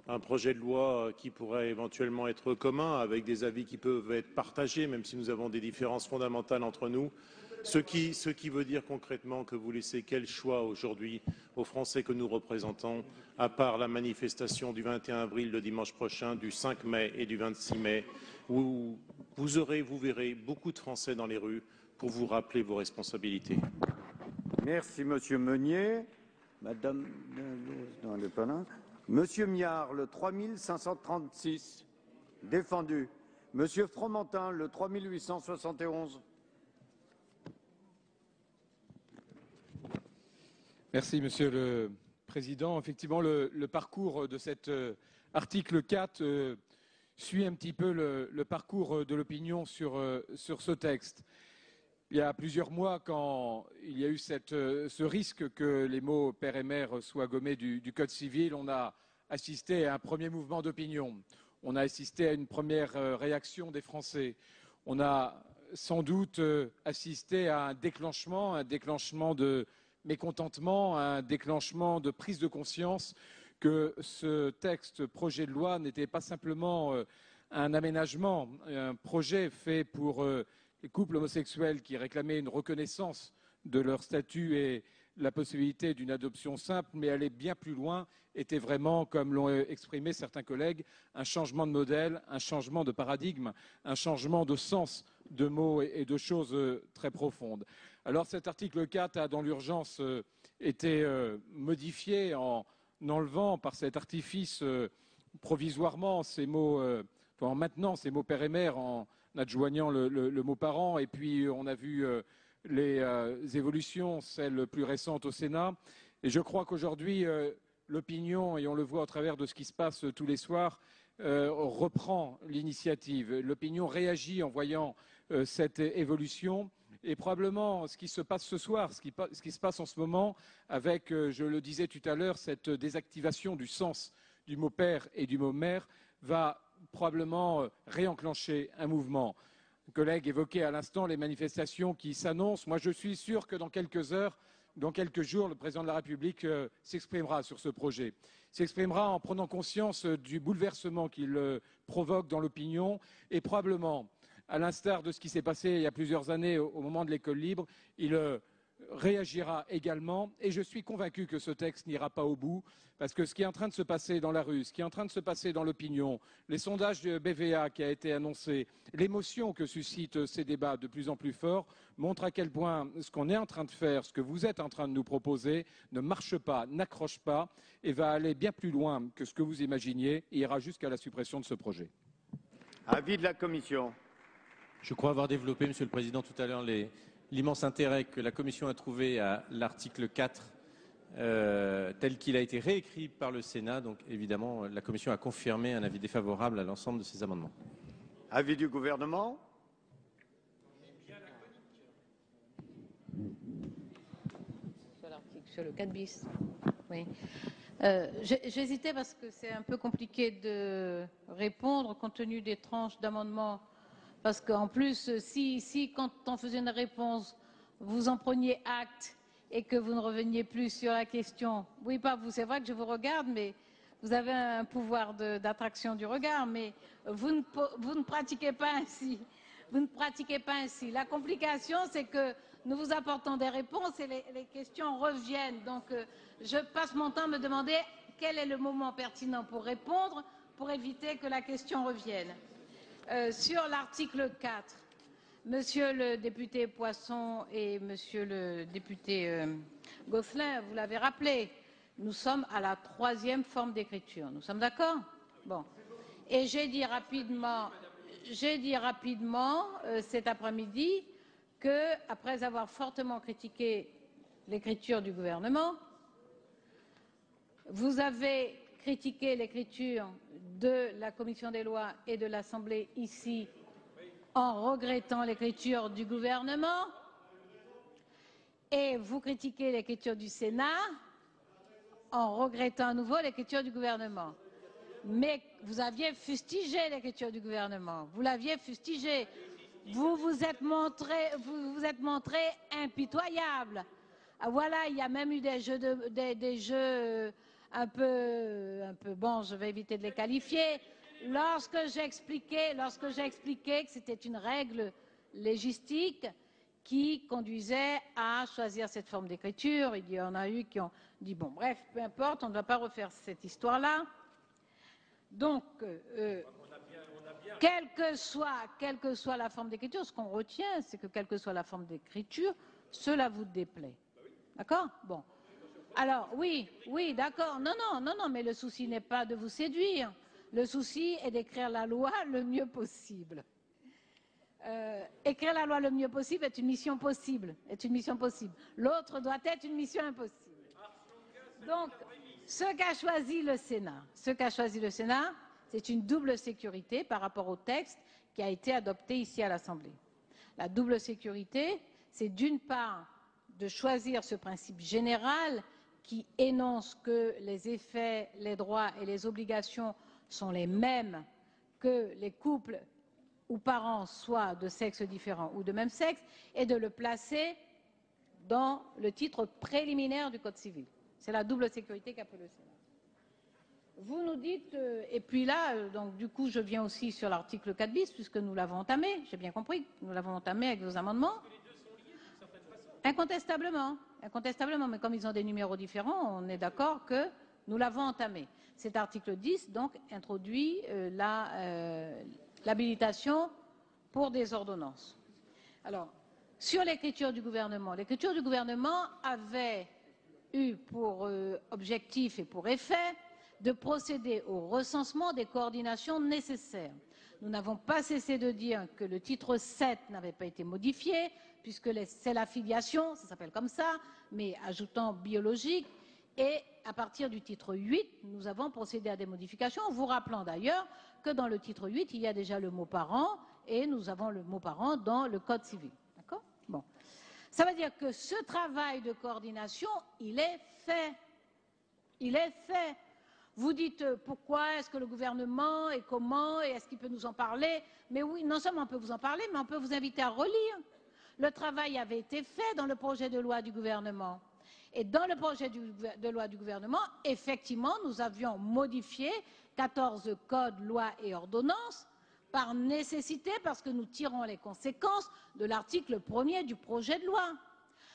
un projet de loi qui pourrait éventuellement être commun, avec des avis qui peuvent être partagés, même si nous avons des différences fondamentales entre nous. Ce qui veut dire concrètement que vous laissez quel choix aujourd'hui aux Français que nous représentons, à part la manifestation du 21 avril, le dimanche prochain, du 5 mai et du 26 mai, où vous verrez beaucoup de Français dans les rues pour vous rappeler vos responsabilités. Merci, Monsieur Meunier. Madame, non, elle n'est pas là. Monsieur Miard, le 3536, défendu. Monsieur Fromentin, le 3871. Merci, Monsieur le Président. Effectivement, le parcours de cet article 4 suit un petit peu le parcours de l'opinion sur ce texte. Il y a plusieurs mois, quand il y a eu ce risque que les mots père et mère soient gommés du Code civil, on a assisté à un premier mouvement d'opinion. On a assisté à une première réaction des Français. On a sans doute assisté à un déclenchement de mécontentement, un déclenchement de prise de conscience que ce texte, projet de loi, n'était pas simplement un aménagement, un projet fait pour les couples homosexuels qui réclamaient une reconnaissance de leur statut et la possibilité d'une adoption simple, mais aller bien plus loin, était vraiment, comme l'ont exprimé certains collègues, un changement de modèle, un changement de paradigme, un changement de sens de mots et de choses très profondes. Alors cet article 4 a, dans l'urgence, été modifié en enlevant par cet artifice provisoirement ces mots, en maintenant ces mots père et mère, en adjoignant le mot parent, et puis on a vu les évolutions, celles plus récentes au Sénat. Et je crois qu'aujourd'hui, l'opinion, et on le voit au travers de ce qui se passe tous les soirs, reprend l'initiative. L'opinion réagit en voyant cette évolution. Et probablement ce qui se passe ce soir, ce qui se passe en ce moment, avec, je le disais tout à l'heure, cette désactivation du sens du mot père et du mot mère, va probablement réenclencher un mouvement. Un collègue évoquait à l'instant les manifestations qui s'annoncent. Moi, je suis sûr que dans quelques heures, dans quelques jours, le président de la République s'exprimera sur ce projet. S'exprimera en prenant conscience du bouleversement qu'il provoque dans l'opinion et probablement, à l'instar de ce qui s'est passé il y a plusieurs années au moment de l'école libre, il réagira également. Et je suis convaincu que ce texte n'ira pas au bout, parce que ce qui est en train de se passer dans la rue, ce qui est en train de se passer dans l'opinion, les sondages de BVA qui a été annoncé, l'émotion que suscitent ces débats de plus en plus forts, montrent à quel point ce qu'on est en train de faire, ce que vous êtes en train de nous proposer, ne marche pas, n'accroche pas, et va aller bien plus loin que ce que vous imaginiez, et ira jusqu'à la suppression de ce projet. Avis de la Commission. Je crois avoir développé, Monsieur le Président, tout à l'heure l'immense intérêt que la Commission a trouvé à l'article 4 tel qu'il a été réécrit par le Sénat. Donc évidemment, la Commission a confirmé un avis défavorable à l'ensemble de ces amendements. Avis du Gouvernement. Sur le 4 bis. Oui. J'hésitais parce que c'est un peu compliqué de répondre compte tenu des tranches d'amendements. Parce qu'en plus, si quand on faisait une réponse, vous en preniez acte et que vous ne reveniez plus sur la question, oui, pas vous, c'est vrai que je vous regarde, mais vous avez un pouvoir d'attraction du regard, mais vous ne pratiquez pas ainsi. Vous ne pratiquez pas ainsi. La complication, c'est que nous vous apportons des réponses et les questions reviennent. Donc, je passe mon temps à me demander quel est le moment pertinent pour répondre, pour éviter que la question revienne. Sur l'article 4, Monsieur le député Poisson et Monsieur le député Gosselin, vous l'avez rappelé, nous sommes à la 3e forme d'écriture. Nous sommes d'accord? Bon. Et j'ai dit rapidement cet après-midi que, après avoir fortement critiqué l'écriture du gouvernement, vous avez critiqué l'écriture de la Commission des lois et de l'Assemblée ici en regrettant l'écriture du gouvernement, et vous critiquez l'écriture du Sénat en regrettant à nouveau l'écriture du gouvernement. Mais vous aviez fustigé l'écriture du gouvernement, vous l'aviez fustigé. Vous vous êtes montré impitoyable. Ah, voilà, il y a même eu des jeux un peu, bon, je vais éviter de les qualifier. Lorsque j'expliquais que c'était une règle légistique qui conduisait à choisir cette forme d'écriture, il y en a eu qui ont dit, bon, bref, peu importe, on ne va pas refaire cette histoire-là. Donc, quelle que soit la forme d'écriture, ce qu'on retient, c'est que quelle que soit la forme d'écriture, cela vous déplaît. D'accord? Bon. Alors, oui, d'accord. Non, mais le souci n'est pas de vous séduire. Le souci est d'écrire la loi le mieux possible. Écrire la loi le mieux possible est une mission possible. L'autre doit être une mission impossible. Donc, ce qu'a choisi le Sénat, c'est une double sécurité par rapport au texte qui a été adopté ici à l'Assemblée. La double sécurité, c'est d'une part de choisir ce principe général qui énonce que les effets, les droits et les obligations sont les mêmes que les couples ou parents soient de sexe différent ou de même sexe, et de le placer dans le titre préliminaire du Code civil. C'est la double sécurité qu'a fait le Sénat. Vous nous dites, et puis là, donc du coup, je viens aussi sur l'article 4 bis, puisque nous l'avons entamé, j'ai bien compris, nous l'avons entamé avec vos amendements. Incontestablement, incontestablement, mais comme ils ont des numéros différents, on est d'accord que nous l'avons entamé. Cet article 10, donc, introduit l'habilitation pour des ordonnances. Alors, sur l'écriture du gouvernement avait eu pour objectif et pour effet de procéder au recensement des coordinations nécessaires. Nous n'avons pas cessé de dire que le titre 7 n'avait pas été modifié, puisque c'est la filiation, ça s'appelle comme ça, mais ajoutant biologique, et à partir du titre 8, nous avons procédé à des modifications, en vous rappelant d'ailleurs que dans le titre 8, il y a déjà le mot parent, et nous avons le mot parent dans le Code civil. D'accord ? Bon. Ça veut dire que ce travail de coordination, il est fait. Il est fait. Vous dites pourquoi est-ce que le gouvernement et comment et est-ce qu'il peut nous en parler? Mais oui, non seulement on peut vous en parler, mais on peut vous inviter à relire. Le travail avait été fait dans le projet de loi du gouvernement. Et dans le projet de loi du gouvernement, effectivement, nous avions modifié 14 codes, lois et ordonnances par nécessité, parce que nous tirons les conséquences de l'article 1er du projet de loi.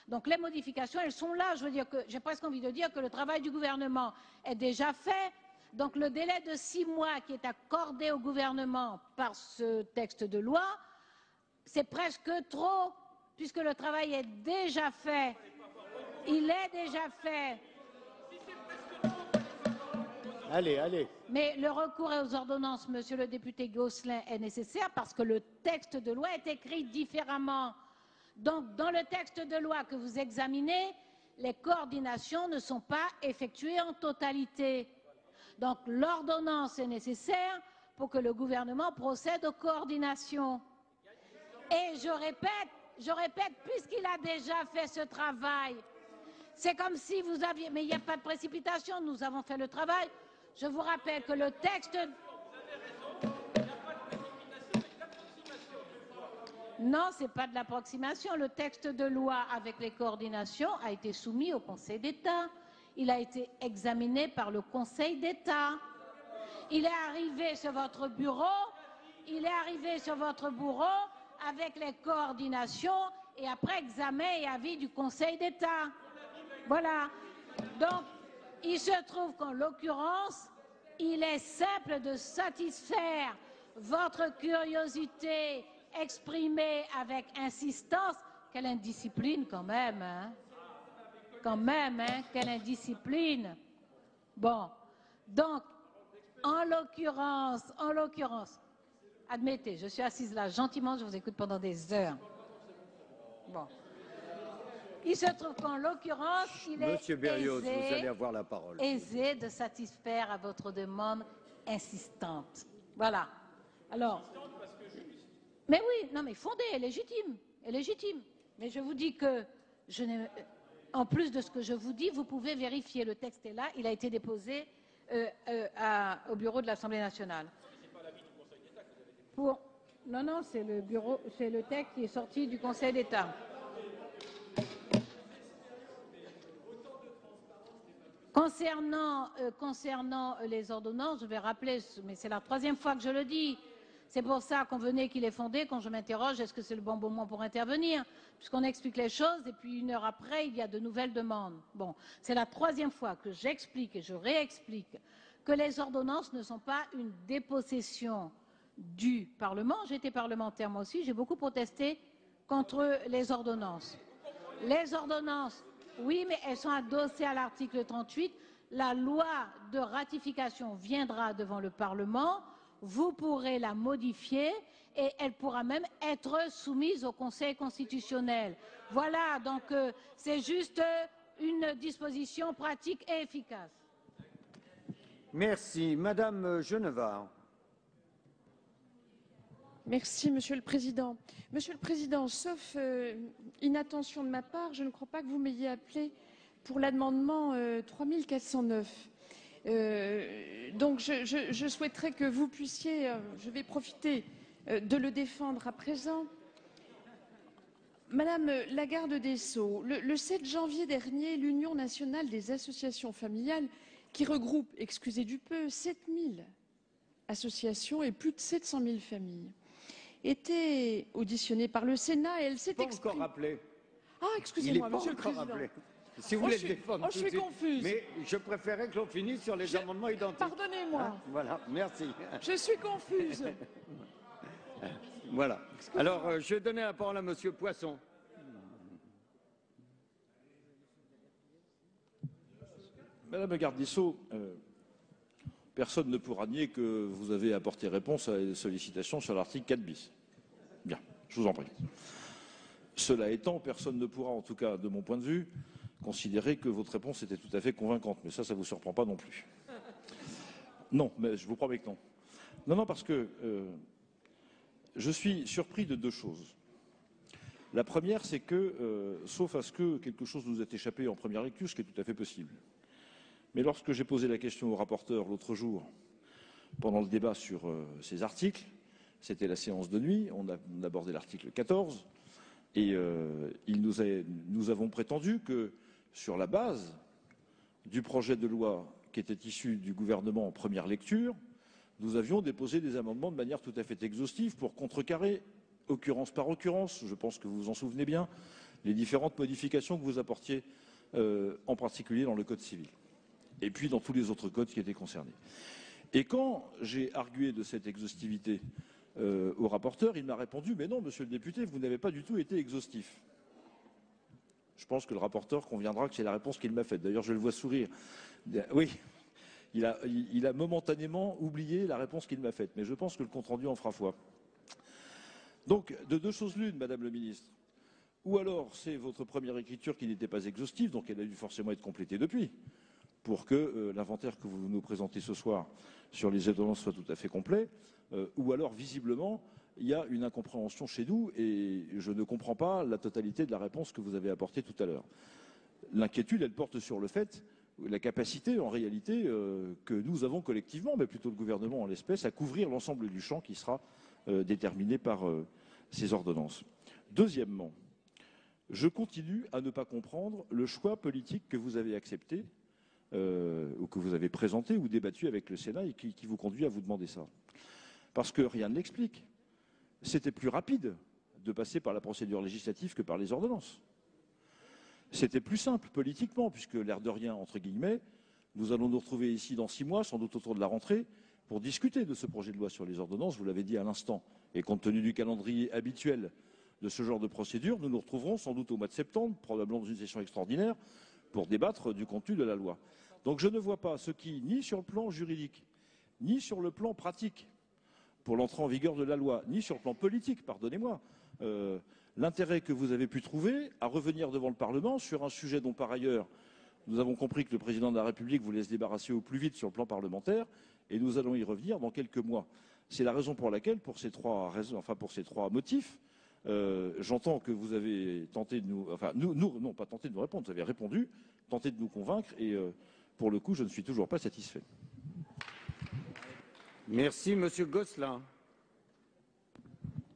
Donc les modifications, elles sont là. Je veux dire que j'ai presque envie de dire que le travail du gouvernement est déjà fait. Donc le délai de 6 mois qui est accordé au gouvernement par ce texte de loi, c'est presque trop, puisque le travail est déjà fait. Il est déjà fait. Allez, allez. Mais le recours aux ordonnances, monsieur le député Gosselin, est nécessaire parce que le texte de loi est écrit différemment. Donc, dans le texte de loi que vous examinez, les coordinations ne sont pas effectuées en totalité. Donc, l'ordonnance est nécessaire pour que le gouvernement procède aux coordinations. Et je répète, puisqu'il a déjà fait ce travail, c'est comme si vous aviez... Mais il n'y a pas de précipitation, nous avons fait le travail. Je vous rappelle que le texte... Non, ce n'est pas de l'approximation. Le texte de loi avec les coordinations a été soumis au Conseil d'État. Il a été examiné par le Conseil d'État. Il est arrivé sur votre bureau. Avec les coordinations et après examen et avis du Conseil d'État. Voilà. Donc, il se trouve qu'en l'occurrence, il est simple de satisfaire votre curiosité exprimée avec insistance. Quelle indiscipline quand même, hein? Quand même, hein? Quelle indiscipline. Bon. Donc, en l'occurrence, admettez, je suis assise là gentiment, je vous écoute pendant des heures. Bon. Il se trouve qu'en l'occurrence, il Monsieur Berrios, est vous allez avoir la parole. aisé de satisfaire à votre demande insistante. Voilà. Alors, mais oui, non mais fondée, est légitime. Mais je vous dis que, en plus de ce que je vous dis, vous pouvez vérifier, le texte est là, il a été déposé au bureau de l'Assemblée nationale. Non, c'est le texte qui est sorti du Conseil d'État. Concernant les ordonnances, je vais rappeler, mais c'est la 3e fois que je le dis, c'est pour ça qu'on venait qu'il est fondé, quand je m'interroge, est-ce que c'est le bon moment pour intervenir, puisqu'on explique les choses et puis 1 heure après, il y a de nouvelles demandes. Bon, c'est la 3e fois que j'explique et je réexplique que les ordonnances ne sont pas une dépossession du Parlement. J'ai été parlementaire moi aussi, j'ai beaucoup protesté contre les ordonnances. Les ordonnances, oui, mais elles sont adossées à l'article 38. La loi de ratification viendra devant le Parlement, vous pourrez la modifier et elle pourra même être soumise au Conseil constitutionnel. Voilà, donc c'est juste une disposition pratique et efficace. Merci. Madame Genevard. Merci, Monsieur le Président. Monsieur le Président, sauf inattention de ma part, je ne crois pas que vous m'ayez appelé pour l'amendement 3409. Donc je souhaiterais que vous puissiez, je vais profiter de le défendre à présent. Madame la garde des Sceaux, le 7 janvier dernier, l'Union nationale des associations familiales, qui regroupe, excusez du peu, 7000 associations et plus de 700 000 familles, était auditionnée par le Sénat et elle s'est exprimée. Pas encore rappelé. Ah, excusez-moi, Monsieur le Président. Rappelé. Si vous voulez le défendre, je suis confuse. Mais je préférais que l'on finisse sur les amendements identiques. Pardonnez-moi. Hein, voilà, merci. Je suis confuse. Voilà. Alors, je vais donner la parole à Monsieur Poisson. Madame la garde des Sceaux, personne ne pourra nier que vous avez apporté réponse à une sollicitation sur l'article 4 bis. Bien, je vous en prie. Cela étant, personne ne pourra, en tout cas de mon point de vue, considérer que votre réponse était tout à fait convaincante. Mais ça ne vous surprend pas non plus. Non, mais je vous promets que non. Non, parce que je suis surpris de deux choses. La première, c'est que, sauf à ce que quelque chose nous ait échappé en première lecture, ce qui est tout à fait possible. Mais lorsque j'ai posé la question au rapporteur l'autre jour, pendant le débat sur ces articles, c'était la séance de nuit, on a abordé l'article 14, et nous avons prétendu que, sur la base du projet de loi qui était issu du gouvernement en première lecture, nous avions déposé des amendements de manière tout à fait exhaustive pour contrecarrer, occurrence par occurrence, je pense que vous vous en souvenez bien, les différentes modifications que vous apportiez, en particulier dans le Code civil, et puis dans tous les autres codes qui étaient concernés. Et quand j'ai argué de cette exhaustivité au rapporteur, il m'a répondu « Mais non, monsieur le député, vous n'avez pas du tout été exhaustif ». Je pense que le rapporteur conviendra que c'est la réponse qu'il m'a faite. D'ailleurs, je le vois sourire. Oui, il a momentanément oublié la réponse qu'il m'a faite, mais je pense que le compte-rendu en fera foi. Donc, de deux choses l'une, Madame le ministre. Ou alors, c'est votre première écriture qui n'était pas exhaustive, donc elle a dû forcément être complétée depuis, pour que l'inventaire que vous nous présentez ce soir sur les ordonnances soit tout à fait complet, ou alors, visiblement, il y a une incompréhension chez nous et je ne comprends pas la totalité de la réponse que vous avez apportée tout à l'heure. L'inquiétude, elle porte sur le fait, la capacité, en réalité, que nous avons collectivement, mais plutôt le gouvernement en l'espèce, à couvrir l'ensemble du champ qui sera déterminé par ces ordonnances. Deuxièmement, je continue à ne pas comprendre le choix politique que vous avez accepté ou que vous avez présenté ou débattu avec le Sénat et qui vous conduit à vous demander ça. Parce que rien ne l'explique. C'était plus rapide de passer par la procédure législative que par les ordonnances. C'était plus simple politiquement, puisque l'air de rien, entre guillemets, nous allons nous retrouver ici dans 6 mois, sans doute autour de la rentrée, pour discuter de ce projet de loi sur les ordonnances, vous l'avez dit à l'instant. Et compte tenu du calendrier habituel de ce genre de procédure, nous nous retrouverons sans doute au mois de septembre, probablement dans une session extraordinaire, pour débattre du contenu de la loi. Donc je ne vois pas ce qui, ni sur le plan juridique, ni sur le plan pratique, pour l'entrée en vigueur de la loi, ni sur le plan politique, pardonnez-moi, l'intérêt que vous avez pu trouver à revenir devant le Parlement sur un sujet dont, par ailleurs, nous avons compris que le président de la République voulait se débarrasser au plus vite sur le plan parlementaire, et nous allons y revenir dans quelques mois. C'est la raison pour laquelle, pour ces trois motifs, j'entends que vous avez tenté de nous... Enfin, non, pas tenté de nous répondre, vous avez répondu, tenté de nous convaincre, et pour le coup, je ne suis toujours pas satisfait. Merci, Monsieur Gosselin.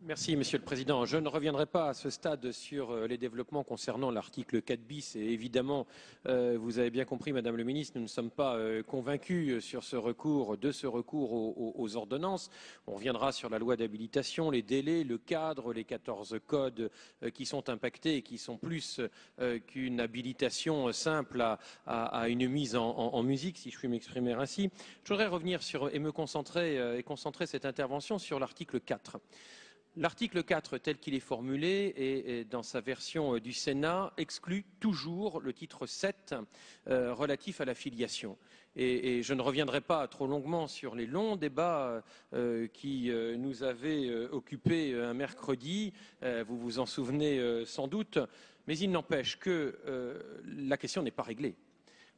Merci, Monsieur le Président. Je ne reviendrai pas à ce stade sur les développements concernant l'article 4 bis. Et évidemment, vous avez bien compris, Madame le Ministre, nous ne sommes pas convaincus sur ce recours, aux ordonnances. On reviendra sur la loi d'habilitation, les délais, le cadre, les 14 codes qui sont impactés et qui sont plus qu'une habilitation simple à une mise en musique, si je puis m'exprimer ainsi. Je voudrais revenir sur et me concentrer cette intervention sur l'article 4. L'article 4, tel qu'il est formulé, et dans sa version du Sénat, exclut toujours le titre 7 relatif à la filiation. Et je ne reviendrai pas trop longuement sur les longs débats qui nous avaient occupés un mercredi, vous vous en souvenez sans doute, mais il n'empêche que la question n'est pas réglée.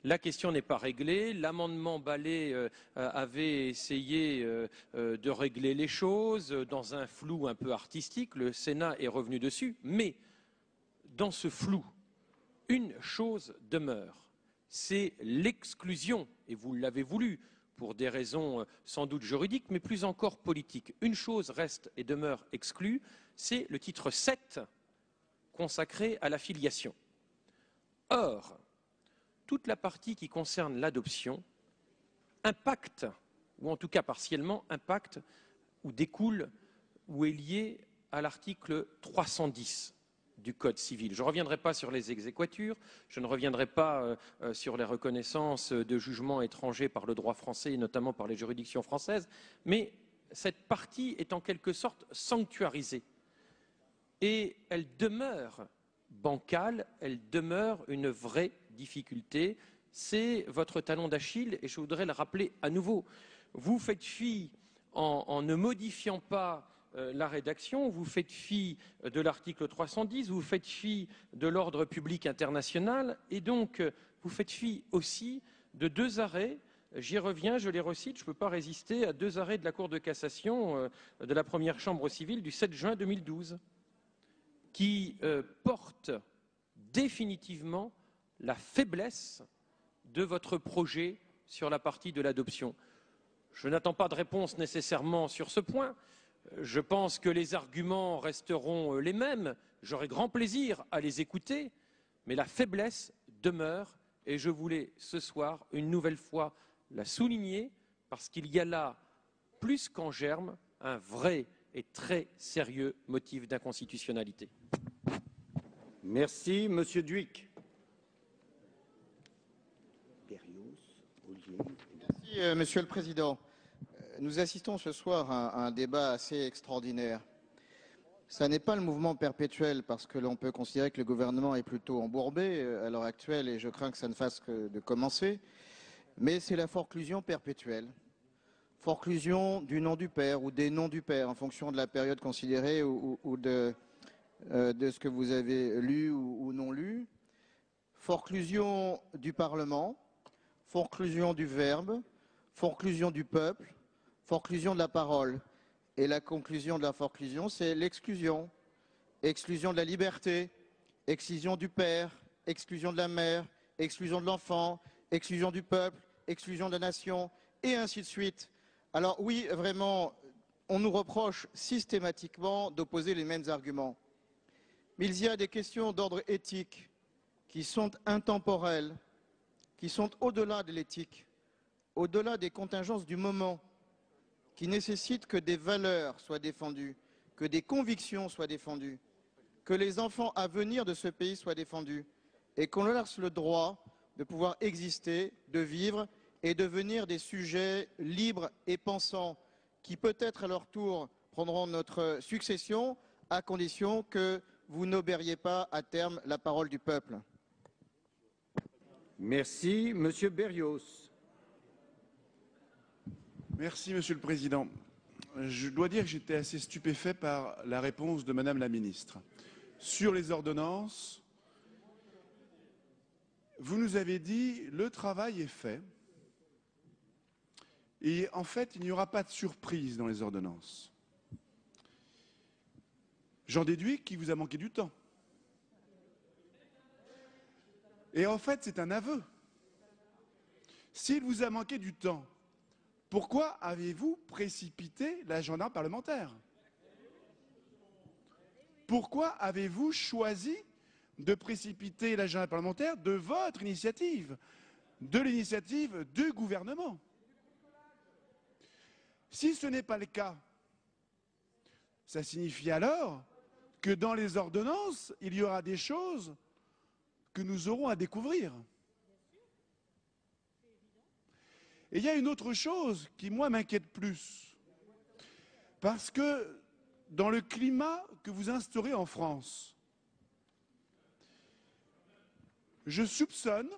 La question n'est pas réglée. L'amendement Ballet avait essayé de régler les choses dans un flou un peu artistique. Le Sénat est revenu dessus. Mais dans ce flou, une chose demeure. C'est l'exclusion, et vous l'avez voulu, pour des raisons sans doute juridiques, mais plus encore politiques. Une chose reste et demeure exclue, c'est le titre 7 consacré à la filiation. Or, toute la partie qui concerne l'adoption impacte, ou en tout cas partiellement impacte, ou découle, ou est liée à l'article 310 du Code civil. Je ne reviendrai pas sur les exéquatures, je ne reviendrai pas sur les reconnaissances de jugements étrangers par le droit français, et notamment par les juridictions françaises, mais cette partie est en quelque sorte sanctuarisée. Et elle demeure bancale, elle demeure une vraie difficulté. C'est votre talon d'Achille, et je voudrais le rappeler à nouveau. Vous faites fi, en ne modifiant pas la rédaction, vous faites fi de l'article 310, vous faites fi de l'ordre public international, et donc vous faites fi aussi de 2 arrêts, j'y reviens, je les recite, je ne peux pas résister à 2 arrêts de la Cour de cassation de la première chambre civile du 7 juin 2012, qui portent définitivement la faiblesse de votre projet sur la partie de l'adoption. Je n'attends pas de réponse nécessairement sur ce point. Je pense que les arguments resteront les mêmes. J'aurai grand plaisir à les écouter, mais la faiblesse demeure, et je voulais ce soir une nouvelle fois la souligner, parce qu'il y a là, plus qu'en germe, un vrai et très sérieux motif d'inconstitutionnalité. Merci, Monsieur Dhuicq. Merci, Monsieur le Président. Nous assistons ce soir à un débat assez extraordinaire. Ce n'est pas le mouvement perpétuel, parce que l'on peut considérer que le gouvernement est plutôt embourbé à l'heure actuelle, et je crains que ça ne fasse que de commencer, mais c'est la forclusion perpétuelle. Forclusion du nom du père ou des noms du père, en fonction de la période considérée ou de ce que vous avez lu ou non lu. Forclusion du Parlement, forclusion du verbe, forclusion du peuple, forclusion de la parole. Et la conclusion de la forclusion, c'est l'exclusion. Exclusion de la liberté, exclusion du père, exclusion de la mère, exclusion de l'enfant, exclusion du peuple, exclusion de la nation, et ainsi de suite. Alors oui, vraiment, on nous reproche systématiquement d'opposer les mêmes arguments. Mais il y a des questions d'ordre éthique qui sont intemporelles, qui sont au-delà de l'éthique, au-delà des contingences du moment, qui nécessitent que des valeurs soient défendues, que des convictions soient défendues, que les enfants à venir de ce pays soient défendus, et qu'on leur laisse le droit de pouvoir exister, de vivre et devenir des sujets libres et pensants, qui peut-être à leur tour prendront notre succession, à condition que vous n'obériez pas à terme la parole du peuple. Merci, Monsieur Berrios. Merci, Monsieur le Président. Je dois dire que j'étais assez stupéfait par la réponse de Madame la Ministre. Sur les ordonnances, vous nous avez dit le travail est fait. Et en fait, il n'y aura pas de surprise dans les ordonnances. J'en déduis qu'il vous a manqué du temps. Et en fait, c'est un aveu. S'il vous a manqué du temps, pourquoi avez-vous précipité l'agenda parlementaire? Pourquoi avez-vous choisi de précipiter l'agenda parlementaire de votre initiative, de l'initiative du gouvernement? Si ce n'est pas le cas, ça signifie alors que dans les ordonnances, il y aura des choses que nous aurons à découvrir. Et il y a une autre chose qui, moi, m'inquiète plus. Parce que dans le climat que vous instaurez en France, je soupçonne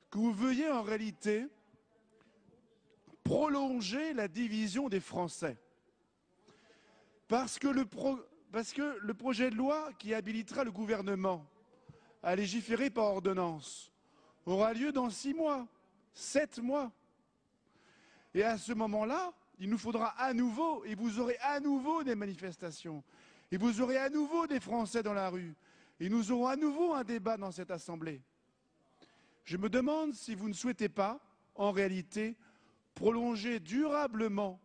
que vous veuillez en réalité prolonger la division des Français. Parce que le projet de loi qui habilitera le gouvernement à légiférer par ordonnance aura lieu dans 6 mois, 7 mois. Et à ce moment-là, il nous faudra à nouveau, et vous aurez à nouveau des manifestations, et vous aurez à nouveau des Français dans la rue, et nous aurons à nouveau un débat dans cette Assemblée. Je me demande si vous ne souhaitez pas, en réalité, prolonger durablement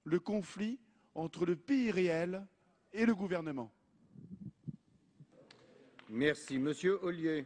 le conflit entre le pays réel et le gouvernement. Merci. Monsieur Ollier.